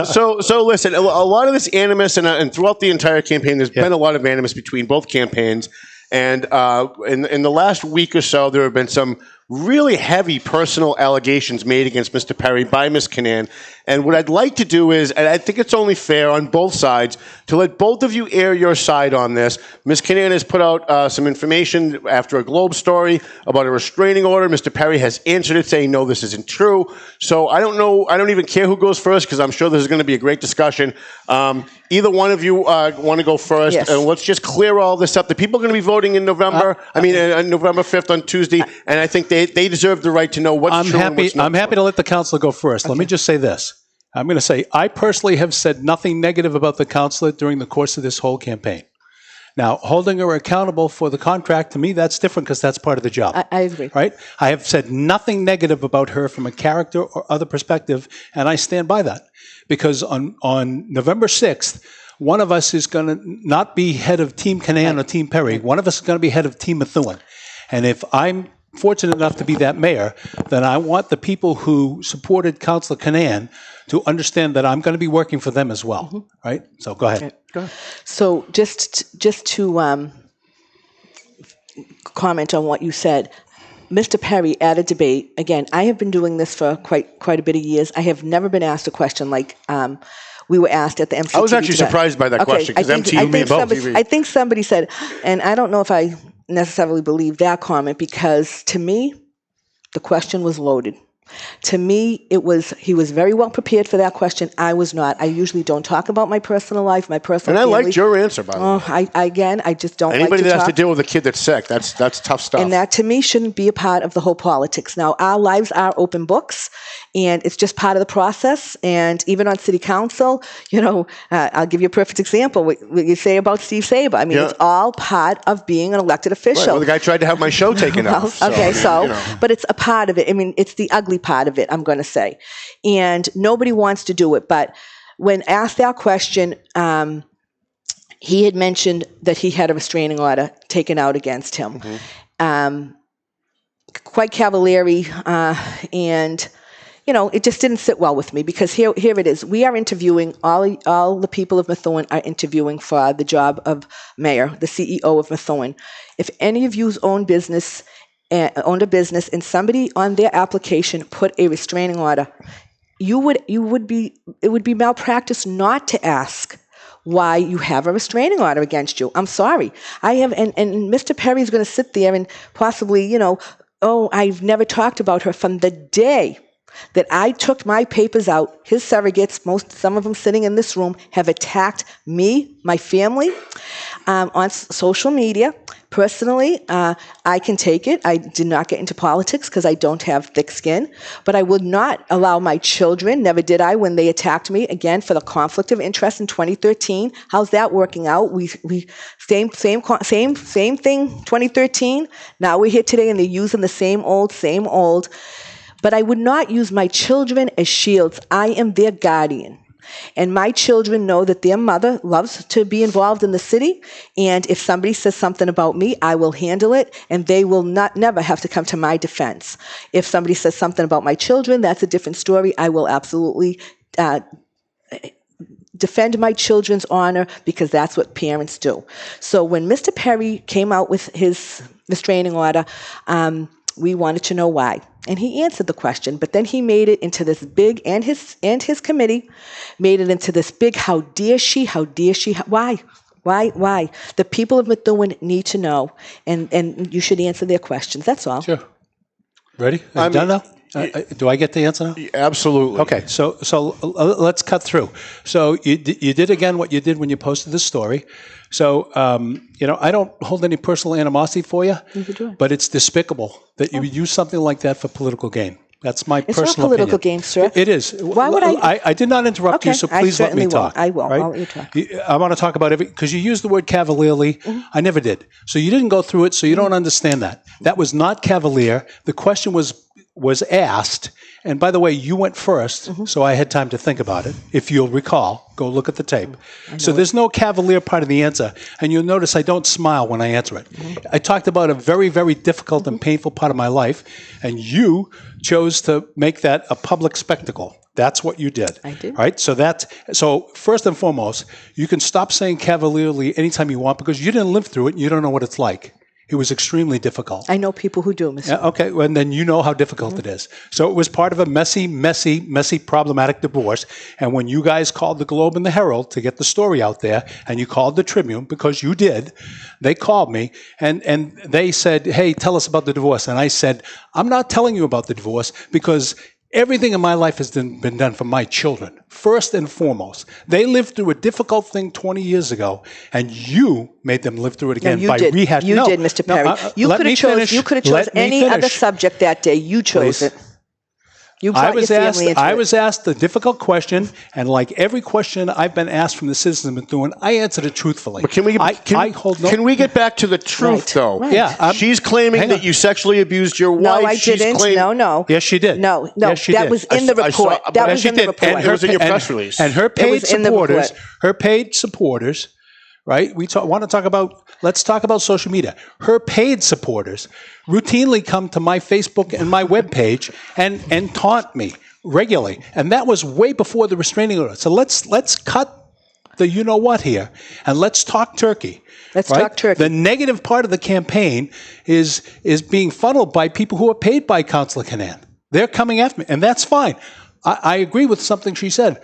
So listen, a lot of this animus, and throughout the entire campaign, there's been a lot of animus between both campaigns. And in the last week or so, there have been some really heavy personal allegations made against Mr. Perry by Ms. Kannan. And what I'd like to do is, and I think it's only fair on both sides, to let both of you air your side on this. Ms. Kannan has put out some information after a Globe story about a restraining order. Mr. Perry has answered it saying, no, this isn't true. So I don't know. I don't even care who goes first because I'm sure this is going to be a great discussion. Either one of you want to go first. Yes. And let's just clear all this up. The people are going to be voting in November. November 5th on Tuesday. And I think they deserve the right to know what's true and what's not. I'm happy to let the councilor go first. Let me just say this. I'm going to say I personally have said nothing negative about the councilor during the course of this whole campaign. Now, holding her accountable for the contract, to me, that's different because that's part of the job. I agree. Right? I have said nothing negative about her from a character or other perspective, and I stand by that. Because on November 6th, one of us is going to not be head of Team Kannan or Team Perry. One of us is going to be head of Team Methuen. And if I'm fortunate enough to be that mayor, then I want the people who supported Councillor Kannan to understand that I'm going to be working for them as well, right? So go ahead. So just to comment on what you said, Mr. Perry at a debate, again, I have been doing this for quite a bit of years. I have never been asked a question like we were asked at the MCTV. I was actually today. surprised by that question because I think somebody said, and I don't know if I necessarily believe that comment because to me, the question was loaded. To me, he was very well prepared for that question. I was not. I usually don't talk about my personal life, my personal And I family. liked your answer, by the way. I just don't Anybody like to that talk. has to deal with a kid that's sick, that's tough stuff. And that, to me, shouldn't be a part of the whole politics. Now, our lives are open books, and it's just part of the process. And even on city council, I'll give you a perfect example. What you say about Steve Saber. I mean, it's all part of being an elected official. Right. Well, the guy tried to have my show taken off. But it's a part of it. I mean, it's the ugly part of it, I'm going to say. And nobody wants to do it. But when asked that question, he had mentioned that he had a restraining order taken out against him. Quite cavalierly, and it just didn't sit well with me, because here it is. We are interviewing, all the people of Methuen are interviewing for the job of mayor, the CEO of Methuen. If any of you owned a business and somebody on their application put a restraining order, it would be malpractice not to ask why you have a restraining order against you. I'm sorry. I have, and Mr. Perry's going to sit there and possibly, I've never talked about her from the day that I took my papers out. His surrogates, some of them sitting in this room, have attacked me, my family, on social media. Personally, I can take it. I did not get into politics because I don't have thick skin, but I would not allow my children, never did I, when they attacked me, again, for the conflict of interest in 2013. How's that working out? We same thing, 2013. Now we're here today and they're using the same old. But I would not use my children as shields. I am their guardian. And my children know that their mother loves to be involved in the city. And if somebody says something about me, I will handle it. And they will never have to come to my defense. If somebody says something about my children, that's a different story. I will absolutely defend my children's honor, because that's what parents do. So when Mr. Perry came out with his restraining order, we wanted to know why. And he answered the question, but then he made it into this big, and his committee made it into this big, how dare she, why? The people of Methuen need to know, and you should answer their questions. That's all. Sure. Ready? Are you done now? Do I get the answer now? Absolutely. Okay, so let's cut through. So you did again what you did when you posted this story. So, I don't hold any personal animosity for you, but it's despicable that you would use something like that for political gain. That's my personal opinion. It's not political gain, sir. It is. Why would I? I did not interrupt you, so please let me talk. I will. Right? I'll let you talk. I want to talk about everything, because you used the word cavalierly. I never did. So you didn't go through it, so you don't understand that. That was not cavalier. The question was asked, and by the way, you went first, so I had time to think about it. If you'll recall, go look at the tape. So there's no cavalier part of the answer, and you'll notice I don't smile when I answer it. I talked about a very, very difficult and painful part of my life, and you chose to make that a public spectacle. That's what you did. I did. Right? So first and foremost, you can stop saying cavalierly anytime you want, because you didn't live through it and you don't know what it's like. It was extremely difficult. I know people who do, Mr. Okay, and then you know how difficult it is. So it was part of a messy, problematic divorce. And when you guys called the Globe and the Herald to get the story out there, and you called the Tribune, because you did, they called me, and they said, hey, tell us about the divorce. And I said, I'm not telling you about the divorce, because everything in my life has been done for my children, first and foremost. They lived through a difficult thing 20 years ago, and you made them live through it again by rehashing. You did, Mr. Perry. You could have chosen any other subject that day. You chose it. You brought your family into I it. was asked the difficult question, and like every question I've been asked from the citizens of Methuen, I answered it truthfully. But can we get back to the truth, though? Right. Yeah. She's claiming that you sexually abused your wife. No, I didn't. No. Yes, she did. No. Yes, she that did. was in the report. That was in the report. And it was in your press release. And her paid was in the supporters, report. right? Let's talk about social media. Her paid supporters routinely come to my Facebook and my webpage and taunt me regularly. And that was way before the restraining order. So let's cut the you-know-what here, and let's talk turkey. Let's talk turkey. The negative part of the campaign is being funneled by people who are paid by Councilor Kannan. They're coming after me, and that's fine. I agree with something she said.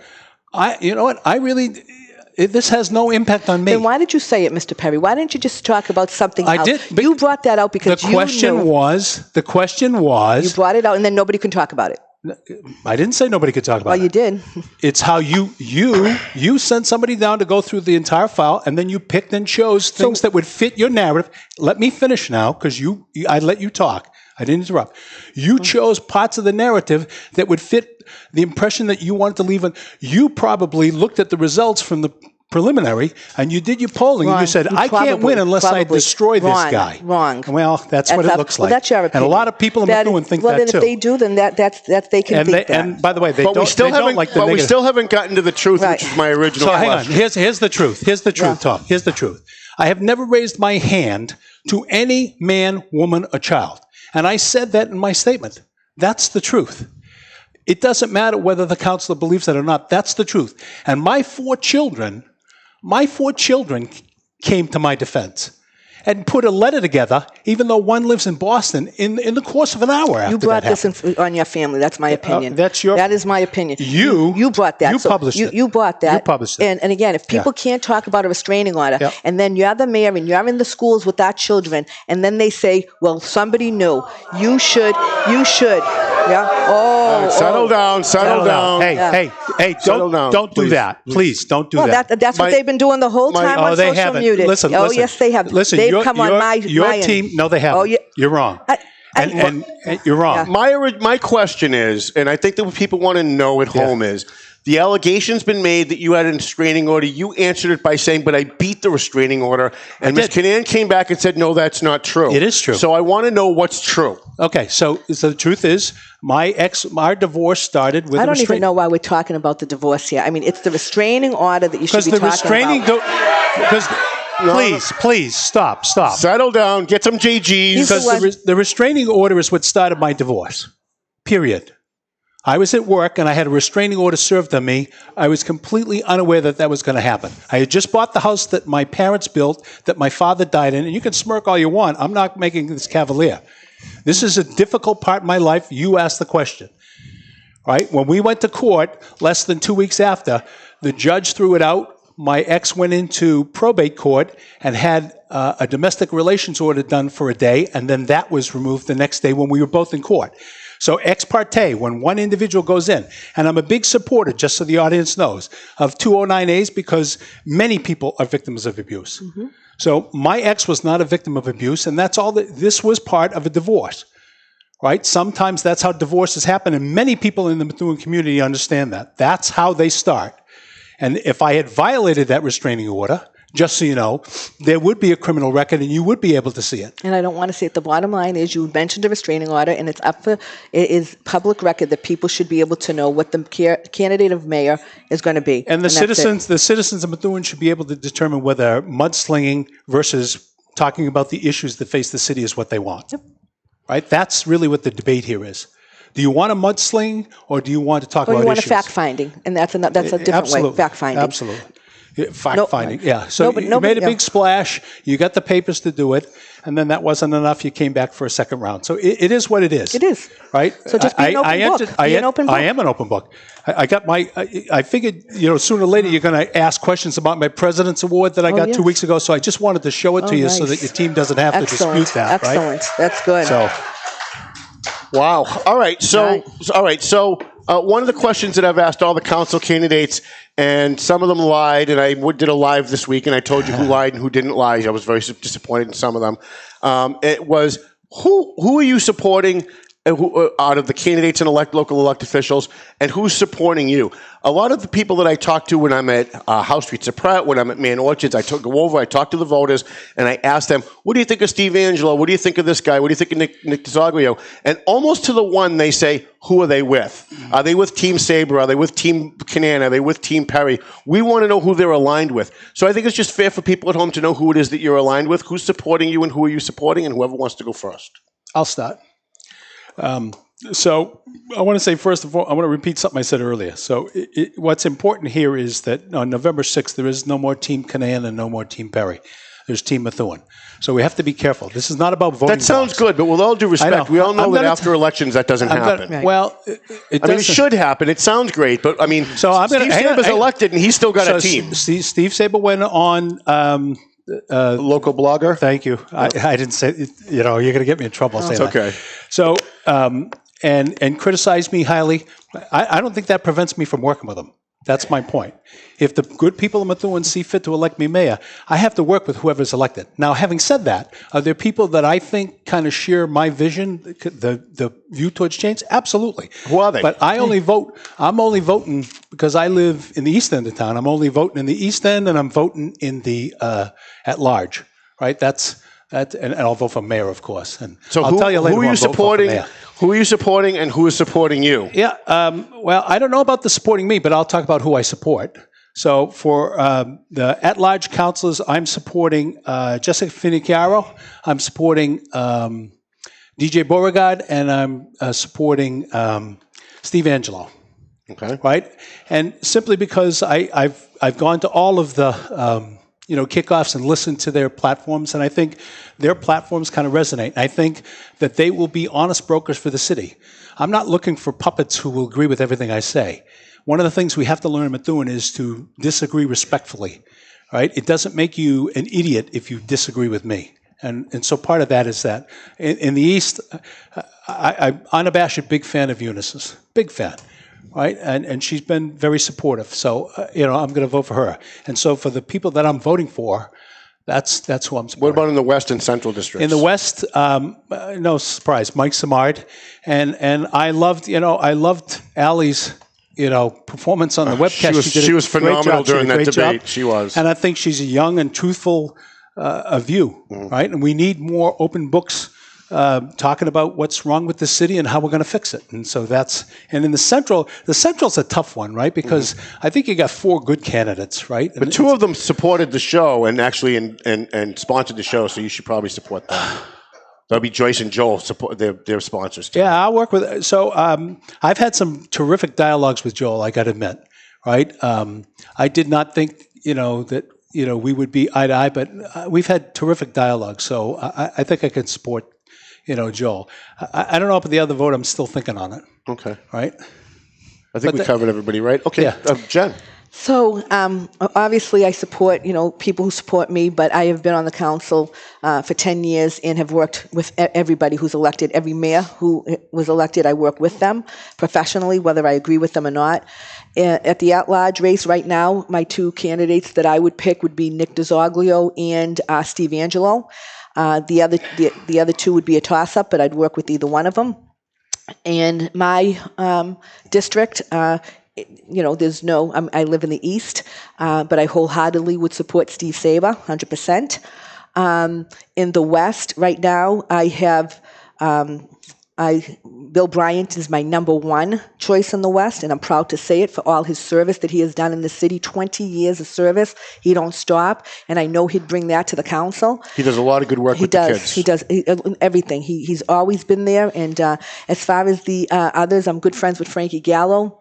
You know what? This has no impact on me. Then why did you say it, Mr. Perry? Why didn't you just talk about something else? I did. You brought that out because the question was. You brought it out, and then nobody can talk about it. I didn't say nobody could talk about Well, it. you did. It's how you sent somebody down to go through the entire file, and then you picked and chose things that would fit your narrative. Let me finish now, because I let you talk. I didn't interrupt. You chose parts of the narrative that would fit the impression that you wanted to leave. You probably looked at the results from the preliminary, and you did your polling, and you said, I can't win unless I destroy this guy. Wrong. Well, that's what it looks like. Well, that's your opinion. And a lot of people in Methuen think that, too. Well, then if they do, then that's they can think that. And by the way, But we still haven't gotten to the truth, which is my original question. Hang on. Here's the truth. Here's the truth, Tom. Here's the truth. I have never raised my hand to any man, woman, or child. And I said that in my statement. That's the truth. It doesn't matter whether the counselor believes it or not. That's the truth. And my four children came to my defense and put a letter together, even though one lives in Boston, in the course of an hour after you brought that this on your family. That's my opinion. That is my opinion. You brought that. You published it. You brought that. You published it. And again, if people can't talk about a restraining order, and then you're the mayor and you're in the schools with our children, and then they say, well, somebody knew. You should. Yeah. Settle down. Hey, don't do that. Please, don't do that. That's what they've been doing the whole time on social media. Listen, yes, they have. Listen, they've come on my team. No, they haven't. You're wrong. And you're wrong. My question is, and I think that what people want to know at home is, the allegation's been made that you had a restraining order. You answered it by saying, but I beat the restraining order. And Ms. Kannan came back and said, no, that's not true. It is true. So I want to know what's true. Okay, so the truth is, our divorce started with I don't even know why we're talking about the divorce here. I mean, it's the restraining order that you should be talking about. Please, stop. Settle down, get some JGs. Because the restraining order is what started my divorce, period. I was at work, and I had a restraining order served on me. I was completely unaware that was going to happen. I had just bought the house that my parents built, that my father died in, and you can smirk all you want. I'm not making this cavalier. This is a difficult part of my life. You asked the question. Right? When we went to court, less than 2 weeks after, the judge threw it out. My ex went into probate court and had a domestic relations order done for a day, and then that was removed the next day when we were both in court. So ex parte, when one individual goes in, and I'm a big supporter, just so the audience knows, of 209As because many people are victims of abuse. Mm-hmm. So my ex was not a victim of abuse, and that's all. This was part of a divorce, right? Sometimes that's how divorces happen, and many people in the Methuen community understand that. That's how they start. And if I had violated that restraining order, just so you know, there would be a criminal record and you would be able to see it. And I don't want to see it. The bottom line is you mentioned a restraining order, and it is public record that people should be able to know what the candidate of mayor is going to be. And the citizens of Methuen should be able to determine whether mudslinging versus talking about the issues that face the city is what they want. Yep. Right? That's really what the debate here is. Do you want a mudsling, or do you want to talk about issues? Or you want a fact-finding, and that's a different way, fact-finding. Absolutely. Fact-finding, yeah. So you made a big splash, you got the papers to do it, and then that wasn't enough, you came back for a second round. So it is what it is. It is. Right? So just be an open book. Be an open book. I am an open book. I figured, sooner or later you're going to ask questions about my President's Award that I got 2 weeks ago, so I just wanted to show it to you so that your team doesn't have to dispute that. Excellent. Right? That's good. So. Wow. All right. So one of the questions that I've asked all the council candidates, and some of them lied, and I did a live this week, and I told you who lied and who didn't lie. I was very disappointed in some of them. It was, who are you supporting out of the candidates and local elected officials, and who's supporting you? A lot of the people that I talk to when I'm at House Street Supret, when I'm at Man Orchards, I go over, I talk to the voters, and I ask them, what do you think of Steve Angelo? What do you think of this guy? What do you think of Nick DeZoglio? And almost to the one, they say, who are they with? Are they with Team Sabre? Are they with Team Kannan? Are they with Team Perry? We want to know who they're aligned with. So I think it's just fair for people at home to know who it is that you're aligned with, who's supporting you, and who are you supporting, and whoever wants to go first. I'll start. So I want to say, first of all, I want to repeat something I said earlier. So what's important here is that on November 6th, there is no more Team Kannan and no more Team Perry. There's Team Methuen. So we have to be careful. This is not about voting. That sounds good, but with all due respect, we all know that after elections that doesn't happen. Well, it should happen. It sounds great, but I mean, Steve Sabre's elected and he's still got a team. Steve Sabre went on local blogger. Thank you. I didn't say. You're going to get me in trouble saying that. Okay. So and criticize me highly, I don't think that prevents me from working with them. That's my point. If the good people of Methuen see fit to elect me mayor, I have to work with whoever's elected. Now, having said that, are there people that I think kind of share my vision, the view towards change? Absolutely. Who are they? But I'm only voting because I live in the east end of town. I'm only voting in the east end, and I'm voting in the at large, right? And I'll vote for mayor, of course. And so I'll tell you later who are you supporting? mayor. Who are you supporting, and who is supporting you? Yeah, well, I don't know about the supporting me, but I'll talk about who I support. So for the at-large councilors, I'm supporting Jessica Finnicchiaro, I'm supporting DJ Beauregard, and I'm supporting Steve Angelo. Okay. Right? And simply because I've gone to all of the kickoffs and listened to their platforms, and I think their platforms kind of resonate. I think that they will be honest brokers for the city. I'm not looking for puppets who will agree with everything I say. One of the things we have to learn in Methuen is to disagree respectfully, right? It doesn't make you an idiot if you disagree with me. And so part of that is that. In the East, I'm unabashed big fan of Eunice's, big fan. Right, and she's been very supportive. So I'm going to vote for her. And so for the people that I'm voting for, that's who I'm supporting. What about in the West and Central districts? In the West, no surprise, Mike Samard, and I loved Allie's performance on the webcast. She was phenomenal during that debate. She was, and I think she's a young and truthful view. Right, and we need more open books. Talking about what's wrong with the city and how we're going to fix it. And so and in the Central's a tough one, right? Because I think you got 4 good candidates, right? But 2 of them supported the show and actually and sponsored the show, so you should probably support them. That'll be Joyce and Joel, support their sponsors too. Yeah, I'll work with. So I've had some terrific dialogues with Joel, I got to admit, right? I did not think, that, we would be eye to eye, but we've had terrific dialogue. So I think I can support Joel. I don't know about the other vote. I'm still thinking on it. Okay. Right? I think we covered everybody, right? Okay. Yeah. Jen. So obviously I support, people who support me, but I have been on the council for 10 years and have worked with everybody who's elected. Every mayor who was elected, I work with them professionally, whether I agree with them or not. At the at-large race right now, my 2 candidates that I would pick would be Nick DeZoglio and Steve Angelo. The other 2 would be a toss-up, but I'd work with either one of them. And my district, there's no. I live in the East, but I wholeheartedly would support Steve Saber, 100%. In the West, right now, I have. Bill Bryant is my number 1 choice in the West, and I'm proud to say it for all his service that he has done in the city. 20 years of service. He don't stop, and I know he'd bring that to the council. He does a lot of good work with the kids. He does everything. He's always been there, and as far as the others, I'm good friends with Frankie Gallo.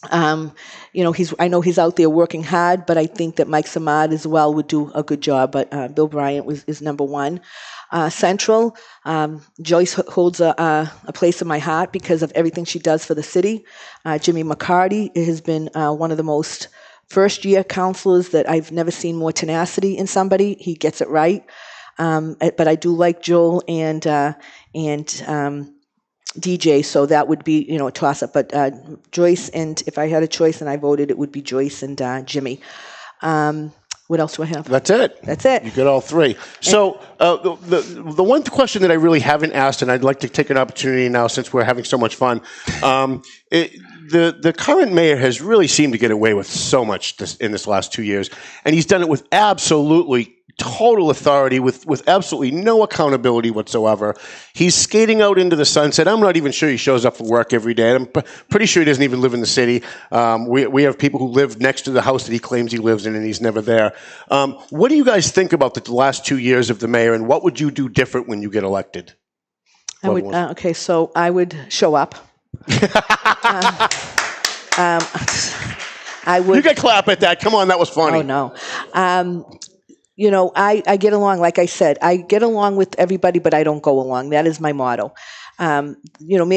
I know he's out there working hard, but I think that Mike Samad as well would do a good job. But Bill Bryant is number 1. Central, Joyce holds a place in my heart because of everything she does for the city. Jimmy McCarty has been one of the most first-year counselors that I've never seen more tenacity in somebody. He gets it right. But I do like Joel and DJ, so that would be a toss-up. But Joyce, and if I had a choice and I voted, it would be Joyce and Jimmy. What else do I have? That's it. You get all 3. So the one question that I really haven't asked, and I'd like to take an opportunity now since we're having so much fun, the current mayor has really seemed to get away with so much in this last 2 years, and he's done it with absolutely total authority, with absolutely no accountability whatsoever. He's skating out into the sunset. I'm not even sure he shows up for work every day. I'm pretty sure he doesn't even live in the city. We have people who live next to the house that he claims he lives in, and he's never there. What do you guys think about the last 2 years of the mayor, and what would you do different when you get elected? I would. So I would show up. I would. You can clap at that. Come on, that was funny. Oh no. I get along, like I said, I get along with everybody, but I don't go along. That is my motto. Mayor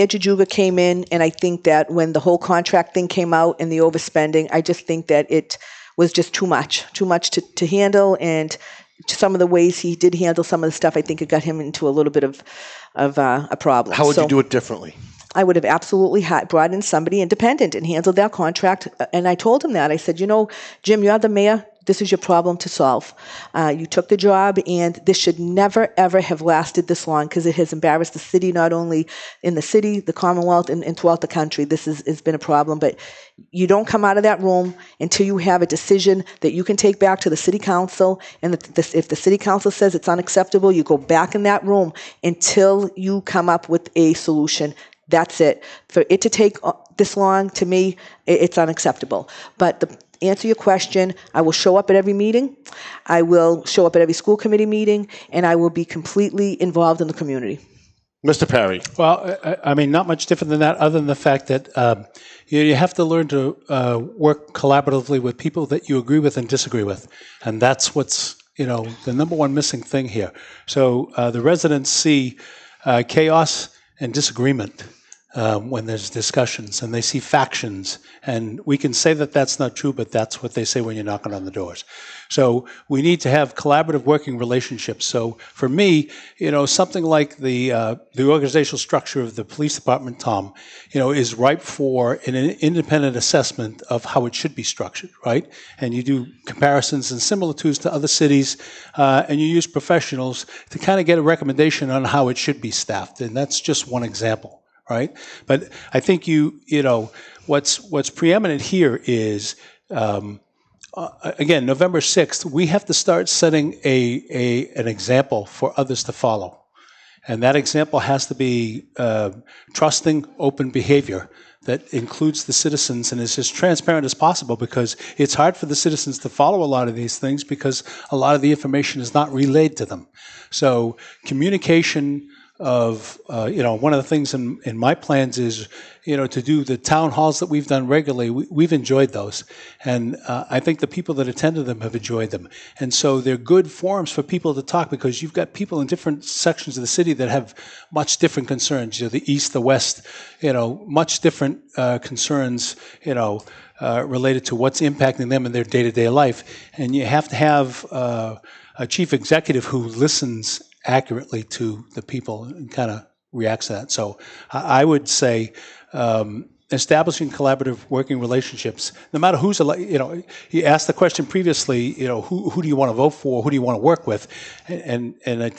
Jajuga came in, and I think that when the whole contract thing came out and the overspending, I just think that it was just too much to handle, and some of the ways he did handle some of the stuff, I think it got him into a little bit of a problem. How would you do it differently? I would have absolutely brought in somebody independent and handled that contract. And I told him that. I said, Jim, you're the mayor. This is your problem to solve. You took the job, and this should never, ever have lasted this long because it has embarrassed the city, not only in the city, the Commonwealth, and throughout the country. This has been a problem. But you don't come out of that room until you have a decision that you can take back to the city council. And if the city council says it's unacceptable, you go back in that room until you come up with a solution. That's it. For it to take this long, to me, it's unacceptable. But to answer your question, I will show up at every meeting. I will show up at every school committee meeting, and I will be completely involved in the community. Mr. Perry. Well, I mean, not much different than that, other than the fact that you have to learn to work collaboratively with people that you agree with and disagree with. And that's what's, the number one missing thing here. So the residents see chaos and disagreement when there's discussions, and they see factions. And we can say that that's not true, but that's what they say when you're knocking on the doors. So we need to have collaborative working relationships. So for me, something like the organizational structure of the police department, Tom, is ripe for an independent assessment of how it should be structured, right? And you do comparisons and similitudes to other cities, and you use professionals to kind of get a recommendation on how it should be staffed. And that's just one example. Right, but I think what's preeminent here is again, November 6th. We have to start setting an example for others to follow, and that example has to be trusting, open behavior that includes the citizens and is as transparent as possible, because it's hard for the citizens to follow a lot of these things because a lot of the information is not relayed to them. So communication of, one of the things in my plans is, to do the town halls that we've done regularly. We've enjoyed those. And I think the people that attended them have enjoyed them. And so they're good forums for people to talk, because you've got people in different sections of the city that have much different concerns, the east, the west, much different concerns, related to what's impacting them in their day-to-day life. And you have to have a chief executive who listens accurately to the people and kind of reacts to that. So I would say establishing collaborative working relationships, no matter who's elected. You asked the question previously, who do you want to vote for? Who do you want to work with? And I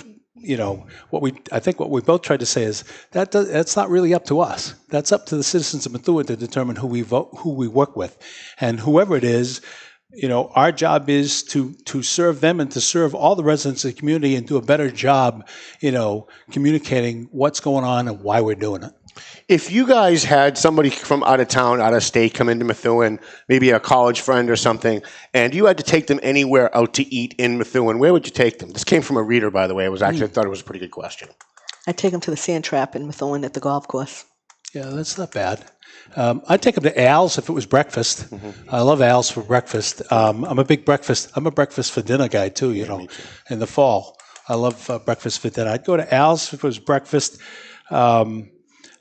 think what we both tried to say is that's not really up to us. That's up to the citizens of Methuen to determine who we work with. And whoever it is, our job is to serve them and to serve all the residents of the community and do a better job, communicating what's going on and why we're doing it. If you guys had somebody from out of town, out of state, come into Methuen, maybe a college friend or something, and you had to take them anywhere out to eat in Methuen, where would you take them? This came from a reader, by the way. I thought it was a pretty good question. I'd take them to the Sand Trap in Methuen at the golf course. Yeah, that's not bad. I'd take them to Al's if it was breakfast. Mm-hmm. I love Al's for breakfast. I'm a breakfast for dinner guy too, in the fall. I love breakfast for dinner. I'd go to Al's if it was breakfast.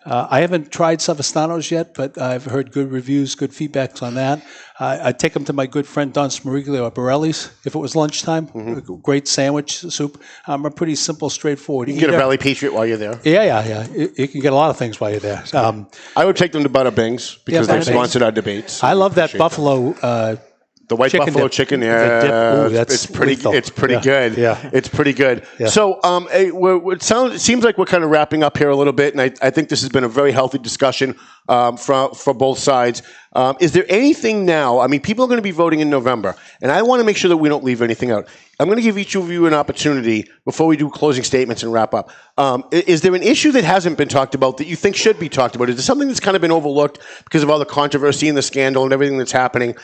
I haven't tried Savastano's yet, but I've heard good reviews, good feedbacks on that. I'd take them to my good friend Don Smariglio at Borelli's if it was lunchtime. Mm-hmm. Great sandwich, soup. I'm a pretty simple, straightforward. You can get a belly patriot while you're there. Yeah. You can get a lot of things while you're there. I would take them to Butter Bing's because they've sponsored our debates. I love that buffalo. The white buffalo chicken, it's pretty good. Yeah, it's pretty good. Yeah. So, it seems like we're kind of wrapping up here a little bit, and I think this has been a very healthy discussion for both sides. Is there anything now? I mean, people are going to be voting in November, and I want to make sure that we don't leave anything out. I'm going to give each of you an opportunity before we do closing statements and wrap up. Is there an issue that hasn't been talked about that you think should be talked about? Is there something that's kind of been overlooked because of all the controversy and the scandal and everything that's happening?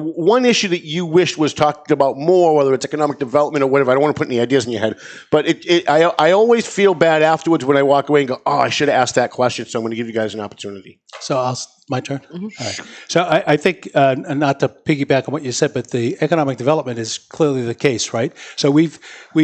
One issue that you wished was talked about more, whether it's economic development or whatever. I don't want to put any ideas in your head, but I always feel bad afterwards when I walk away and go, I should have asked that question. So I'm going to give you guys an opportunity. So my turn? Mm-hmm. All right. So I think, not to piggyback on what you said, but the economic development is clearly the case, right? So we've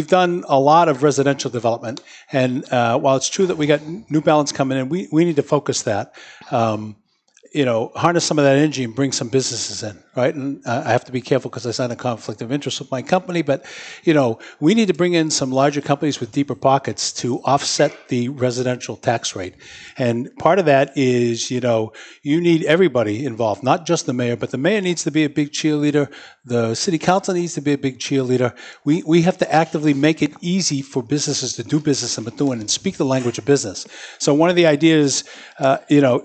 done a lot of residential development, and while it's true that we got New Balance coming in, we need to focus that. Harness some of that energy and bring some businesses in, right? And I have to be careful because I signed a conflict of interest with my company. But, we need to bring in some larger companies with deeper pockets to offset the residential tax rate. And part of that is, you need everybody involved, not just the mayor, but the mayor needs to be a big cheerleader. The city council needs to be a big cheerleader. We have to actively make it easy for businesses to do business in Methuen and speak the language of business. So one of the ideas,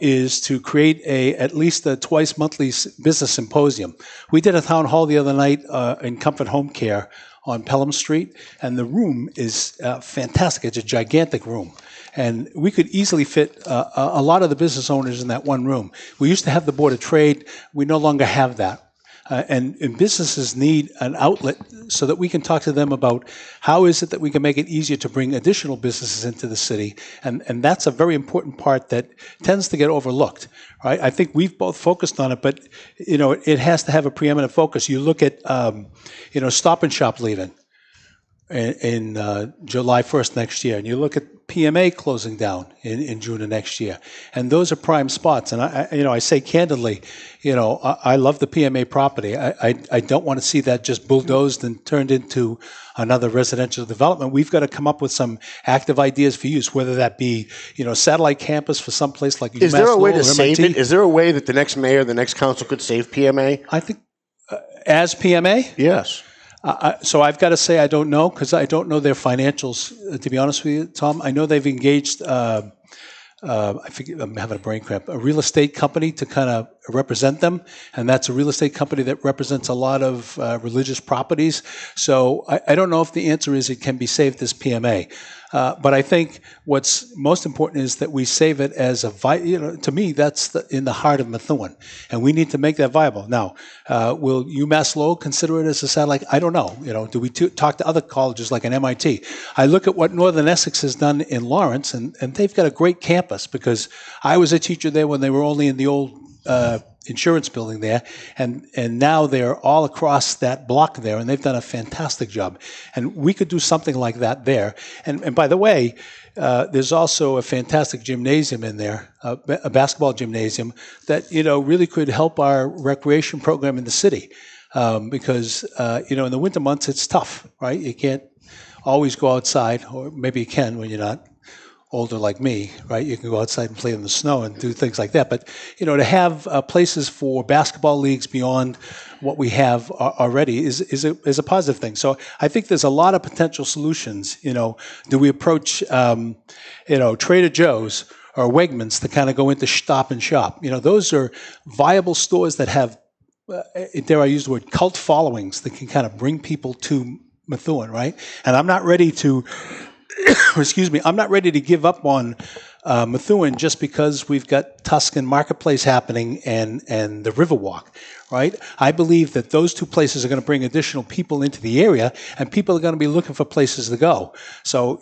is to create at least a twice monthly business symposium. We did a town hall the other night in Comfort Home Care on Pelham Street, and the room is fantastic. It's a gigantic room. And we could easily fit a lot of the business owners in that one room. We used to have the Board of Trade. We no longer have that. And businesses need an outlet so that we can talk to them about how is it that we can make it easier to bring additional businesses into the city. And that's a very important part that tends to get overlooked, right? I think we've both focused on it, but, it has to have a preeminent focus. You look at, Stop and Shop leaving in July 1st next year, and you look at PMA closing down in June of next year, and those are prime spots. And I say candidly, I love the PMA property. I don't want to see that just bulldozed and turned into another residential development. We've got to come up with some active ideas for use, whether that be satellite campus for some place like UMass. Is there a way to save MIT. it? Is there a way that the next mayor, the next council could save PMA? I think as PMA. Yes. So I've got to say I don't know because I don't know their financials, to be honest with you, Tom. I know they've engaged, I forget, I'm having a brain cramp, a real estate company to kind of represent them, and that's a real estate company that represents a lot of religious properties. So I don't know if the answer is it can be saved as PMA. But I think what's most important is that we save it as to me, that's in the heart of Methuen, and we need to make that viable. Now, will UMass Lowell consider it as a satellite? I don't know. Do we talk to other colleges like an MIT? I look at what Northern Essex has done in Lawrence, and they've got a great campus because I was a teacher there when they were only in the old insurance building there, and now they're all across that block there, and they've done a fantastic job. And we could do something like that there. And by the way, there's also a fantastic gymnasium in there, a basketball gymnasium that really could help our recreation program in the city, because in the winter months it's tough, right? You can't always go outside, or maybe you can when you're not older like me, right? You can go outside and play in the snow and do things like that. But, to have places for basketball leagues beyond what we have already is a positive thing. So I think there's a lot of potential solutions. Do we approach, Trader Joe's or Wegmans to kind of go into Stop and Shop? Those are viable stores that have, dare I use the word, cult followings that can kind of bring people to Methuen, right? And I'm not ready to I'm not ready to give up on Methuen just because we've got Tuscan Marketplace happening and the Riverwalk, right? I believe that those two places are going to bring additional people into the area, and people are going to be looking for places to go. So,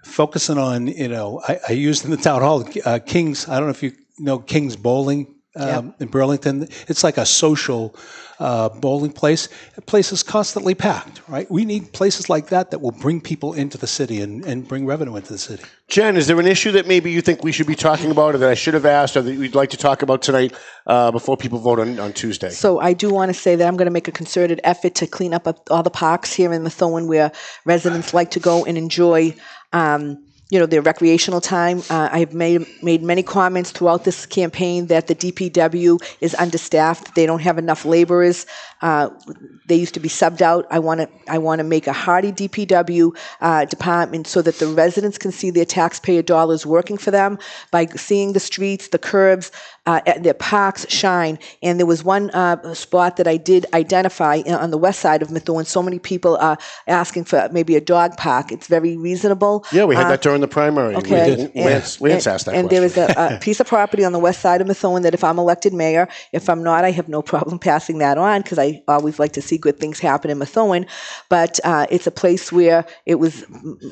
focusing on, I used in the town hall, King's, I don't know if you know King's Bowling in Burlington. It's like a social bowling place. The place is constantly packed, right? We need places like that will bring people into the city and bring revenue into the city. Jen, is there an issue that maybe you think we should be talking about, or that I should have asked, or that you'd like to talk about tonight before people vote on Tuesday? So I do want to say that I'm going to make a concerted effort to clean up all the parks here in Methuen where residents like to go and enjoy their recreational time. I have made many comments throughout this campaign that the DPW is understaffed. They don't have enough laborers. They used to be subbed out. I want to make a hearty DPW department so that the residents can see their taxpayer dollars working for them by seeing the streets, the curbs, their parks shine. And there was one spot that I did identify on the west side of Methuen. So many people are asking for maybe a dog park. It's very reasonable. Yeah, we had that during the primary. Okay. Lance asked that and question. there is a piece of property on the west side of Methuen that if I'm elected mayor, if I'm not, I have no problem passing that on because I always like to see good things happen in Methuen. But it's a place where it was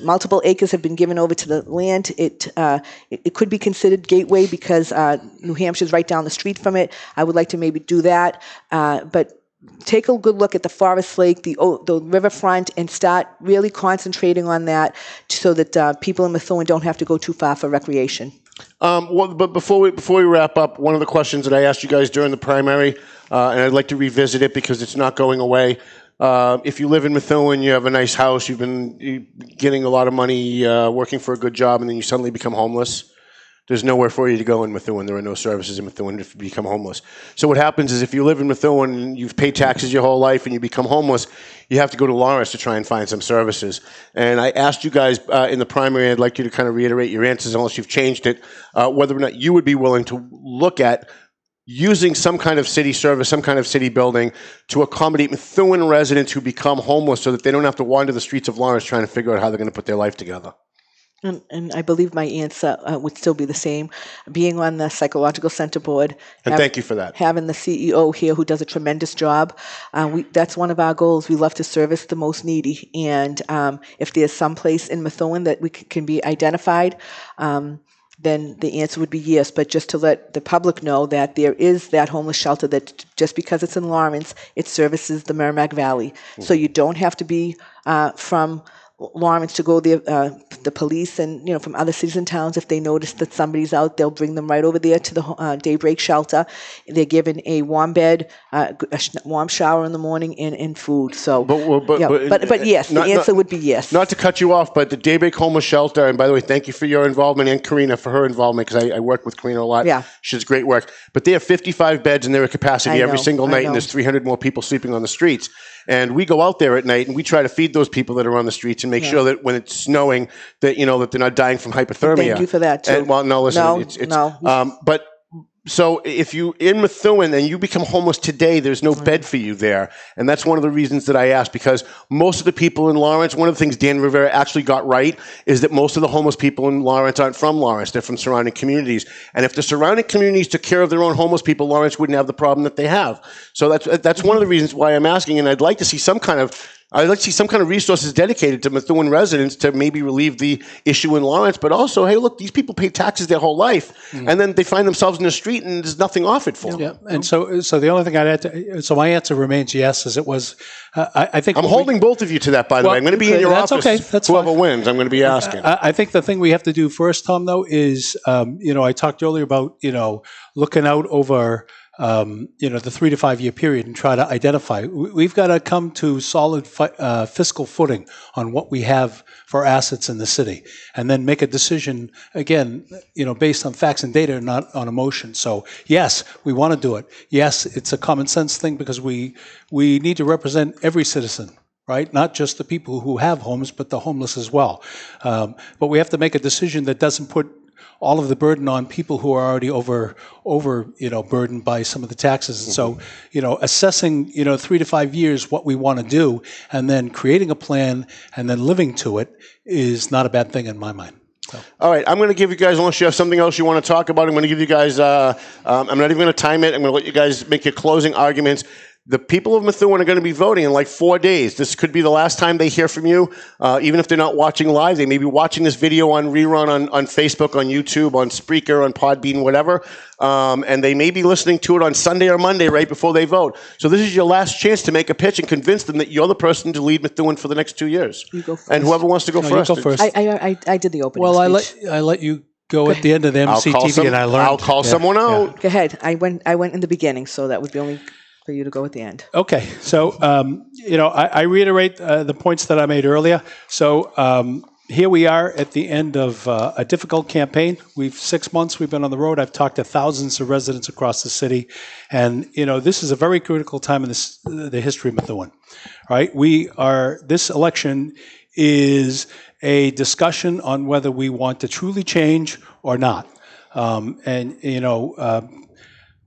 multiple acres have been given over to the land. It could be considered gateway because New Hampshire's right down the street from it. I would like to maybe do that. But take a good look at the Forest Lake, the riverfront, and start really concentrating on that so that people in Methuen don't have to go too far for recreation. But before we wrap up, one of the questions that I asked you guys during the primary and I'd like to revisit it because it's not going away. If you live in Methuen, you have a nice house, you've been getting a lot of money, working for a good job, and then you suddenly become homeless. There's nowhere for you to go in Methuen. There are no services in Methuen if you become homeless. So what happens is if you live in Methuen and you've paid taxes your whole life and you become homeless, you have to go to Lawrence to try and find some services. And I asked you guys in the primary, I'd like you to kind of reiterate your answers unless you've changed it, whether or not you would be willing to look at using some kind of city service, some kind of city building to accommodate Methuen residents who become homeless so that they don't have to wander the streets of Lawrence trying to figure out how they're going to put their life together. And I believe my answer would still be the same. Being on the Psychological Center Board. And thank you for that. Having the CEO here who does a tremendous job. That's one of our goals. We love to service the most needy. And if there's some place in Methuen that we can be identified, then the answer would be yes. But just to let the public know that there is that homeless shelter that just because it's in Lawrence, it services the Merrimack Valley. Mm-hmm. So you don't have to be from Lawrence to go there. The police and from other cities and towns, if they notice that somebody's out, they'll bring them right over there to the daybreak shelter. They're given a warm bed, a warm shower in the morning, and food. So, but yes, the answer would be yes. Not to cut you off, but the daybreak homeless shelter. And by the way, thank you for your involvement and Karina for her involvement because I work with Karina a lot. Yeah, she does great work. But they have 55 beds in their capacity every single night, and there's 300 more people sleeping on the streets. And we go out there at night and we try to feed those people that are on the streets and make sure that when it's snowing that that they're not dying from hypothermia. Thank you for that too. And, well, no, listen, but so if you in Methuen and you become homeless today, there's no bed for you there, and that's one of the reasons that I asked because most of the people in Lawrence, one of the things Dan Rivera actually got right is that most of the homeless people in Lawrence aren't from Lawrence; they're from surrounding communities. And if the surrounding communities took care of their own homeless people, Lawrence wouldn't have the problem that they have. So that's one of the reasons why I'm asking, and I'd like to see some kind of resources dedicated to Methuen residents to maybe relieve the issue in Lawrence, but also, hey, look, these people pay taxes their whole life, and then they find themselves in the street and there's nothing offered for them. Yeah, and so the only thing I'd add to, so my answer remains yes, as it was. I think I'm holding both of you to that, by the way. I'm going to be in your office. Okay, that's whoever fine. wins, I'm going to be asking. I think the thing we have to do first, Tom, though, is, I talked earlier about, looking out over the 3 to 5 year period and try to identify. We've got to come to solid fiscal footing on what we have for assets in the city, and then make a decision again, based on facts and data, not on emotion. So yes, we want to do it. Yes, it's a common sense thing because we need to represent every citizen. Right, not just the people who have homes, but the homeless as well. But we have to make a decision that doesn't put all of the burden on people who are already over burdened by some of the taxes. And so, assessing 3 to 5 years what we want to do, and then creating a plan and then living to it is not a bad thing in my mind. So. All right, I'm going to give you guys, unless you have something else you want to talk about, I'm going to give you guys, I'm not even going to time it. I'm going to let you guys make your closing arguments. The people of Methuen are going to be voting in like 4 days. This could be the last time they hear from you. Even if they're not watching live, they may be watching this video on rerun on Facebook, on YouTube, on Spreaker, on Podbean, whatever. And they may be listening to it on Sunday or Monday right before they vote. So this is your last chance to make a pitch and convince them that you're the person to lead Methuen for the next 2 years. You go first. And whoever wants to go first. You go first. I did the opening Well, speech. I let you go at the end of the MCTV, and I learned. I'll call someone out. Go ahead. I went in the beginning, so that would be only for you to go at the end. Okay. So, I reiterate the points that I made earlier. So here we are at the end of a difficult campaign. 6 months we've been on the road. I've talked to thousands of residents across the city. And, this is a very critical time in the history of Methuen. Right? This election is a discussion on whether we want to truly change or not.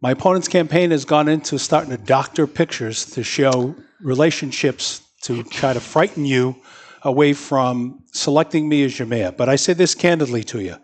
My opponent's campaign has gone into starting to doctor pictures to show relationships to try to frighten you away from selecting me as your mayor. But I say this candidly to you.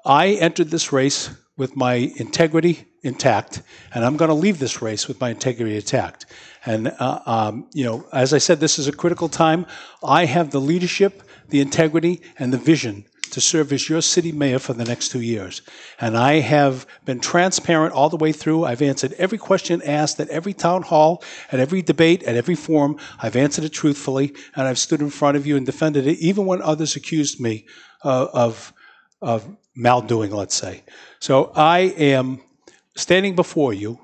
I entered this race with my integrity intact, and I'm going to leave this race with my integrity intact. And, as I said, this is a critical time. I have the leadership, the integrity, and the vision to serve as your city mayor for the next 2 years. And I have been transparent all the way through. I've answered every question asked at every town hall, at every debate, at every forum. I've answered it truthfully, and I've stood in front of you and defended it, even when others accused me of maldoing, let's say. So I am standing before you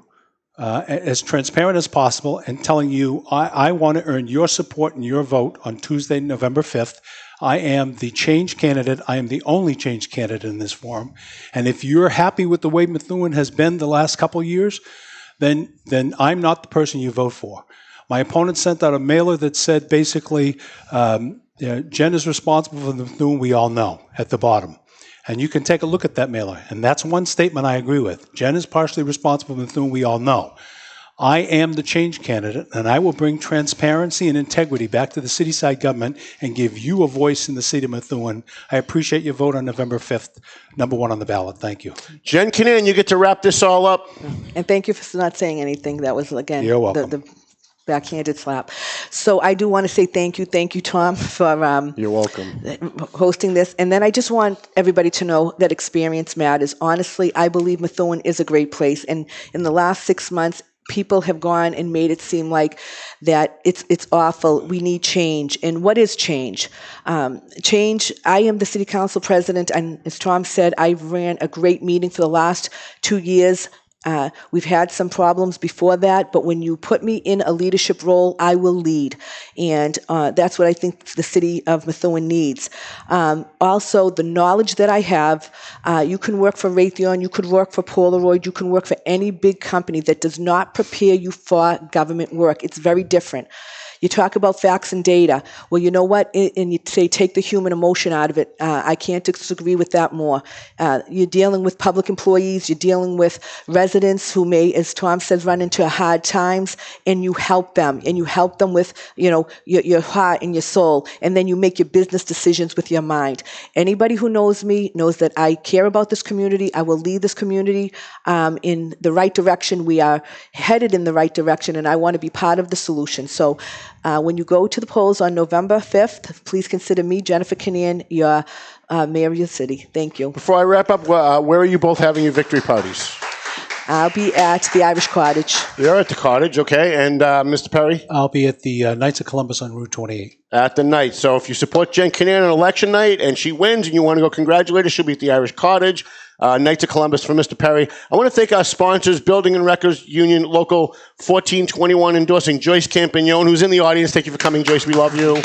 as transparent as possible and telling you I want to earn your support and your vote on Tuesday, November 5th. I am the change candidate. I am the only change candidate in this forum. And if you're happy with the way Methuen has been the last couple of years, then I'm not the person you vote for. My opponent sent out a mailer that said basically, Jen is responsible for the Methuen we all know at the bottom. And you can take a look at that mailer. And that's one statement I agree with. Jen is partially responsible for Methuen we all know. I am the change candidate, and I will bring transparency and integrity back to the city-side government and give you a voice in the city of Methuen. I appreciate your vote on November 5th, number 1 on the ballot. Thank you. Jen Kannan, you get to wrap this all up. And thank you for not saying anything. That was, again, You're welcome. The backhanded slap. So I do want to say thank you, Tom, for You're welcome. hosting this. And then I just want everybody to know that experience matters. Honestly, I believe Methuen is a great place. And in the last 6 months, people have gone and made it seem like that it's awful. We need change. And what is change? Change, I am the city council president, and as Tom said, I ran a great meeting for the last 2 years. We've had some problems before that, but when you put me in a leadership role, I will lead. And that's what I think the city of Methuen needs. Also, the knowledge that I have, you can work for Raytheon, you could work for Polaroid, you can work for any big company that does not prepare you for government work. It's very different. You talk about facts and data. Well, you know what? And you say take the human emotion out of it. I can't disagree with that more. You're dealing with public employees. You're dealing with residents who may, as Tom says, run into hard times, and you help them. And you help them with, your heart and your soul. And then you make your business decisions with your mind. Anybody who knows me knows that I care about this community. I will lead this community in the right direction. We are headed in the right direction, and I want to be part of the solution. So when you go to the polls on November 5th, please consider me, Jennifer Kenyon, your mayor of your city. Thank you. Before I wrap up, where are you both having your victory parties? I'll be at the Irish Cottage. You're at the Cottage, okay. And Mr. Perry? I'll be at the Knights of Columbus on Route 28. At the Knights. So if you support Jen Kannan on election night and she wins and you want to go congratulate her, she'll be at the Irish Cottage. Knights of Columbus for Mr. Perry. I want to thank our sponsors, Building and Records Union Local 1421, endorsing Joyce Campagnon, who's in the audience. Thank you for coming, Joyce. We love you.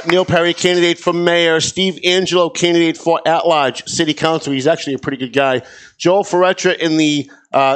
Neil Perry, candidate for mayor. Steve Angelo, candidate for at-large city council. He's actually a pretty good guy. Joel Ferretra in the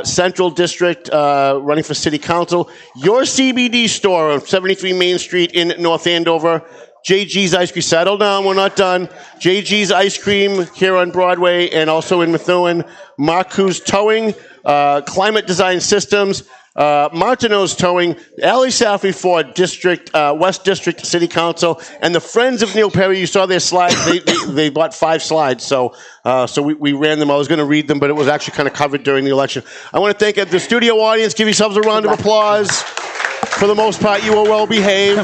Central District, running for city council. Your CBD store on 73 Main Street in North Andover. JG's Ice Cream. Settle down, we're not done. JG's Ice Cream here on Broadway and also in Methuen. Marcus Towing, Climate Design Systems, Martineau's Towing, Ali Safi for District, West District City Council, and the Friends of Neil Perry. You saw their slides. They bought 5 slides, so we ran them. I was going to read them, but it was actually kind of covered during the election. I want to thank the studio audience. Give yourselves a round of applause. For the most part, you were well behaved.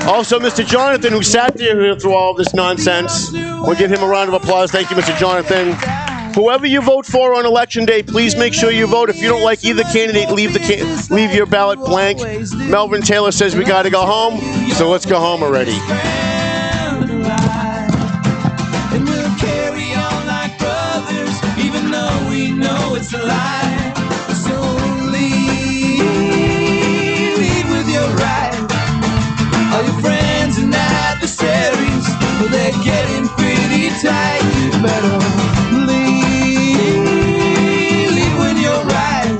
Also, Mr. Jonathan, who sat there through all of this nonsense. We'll give him a round of applause. Thank you, Mr. Jonathan. Whoever you vote for on election day, please make sure you vote. If you don't like either candidate, leave your ballot blank. Melvin Taylor says we got to go home, so let's go home already. And we'll carry on like brothers, even though we know it's a lie. So lead with your right. All your friends and adversaries, well, they're getting pretty tight. You better lead when you're right.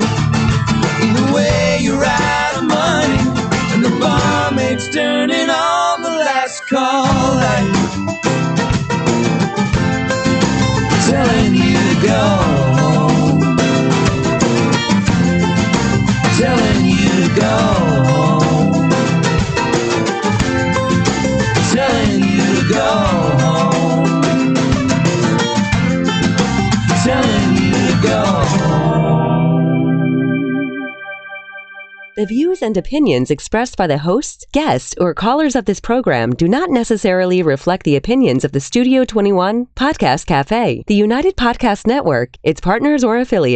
Either way, you're out of money, and the barmaid's turning on the last call light, telling you to go home, telling you to go home, telling you to go home, telling you to go home. The views and opinions expressed by the hosts, guests, or callers of this program do not necessarily reflect the opinions of the Studio 21 Podcast Cafe, the United Podcast Network, its partners, or affiliates.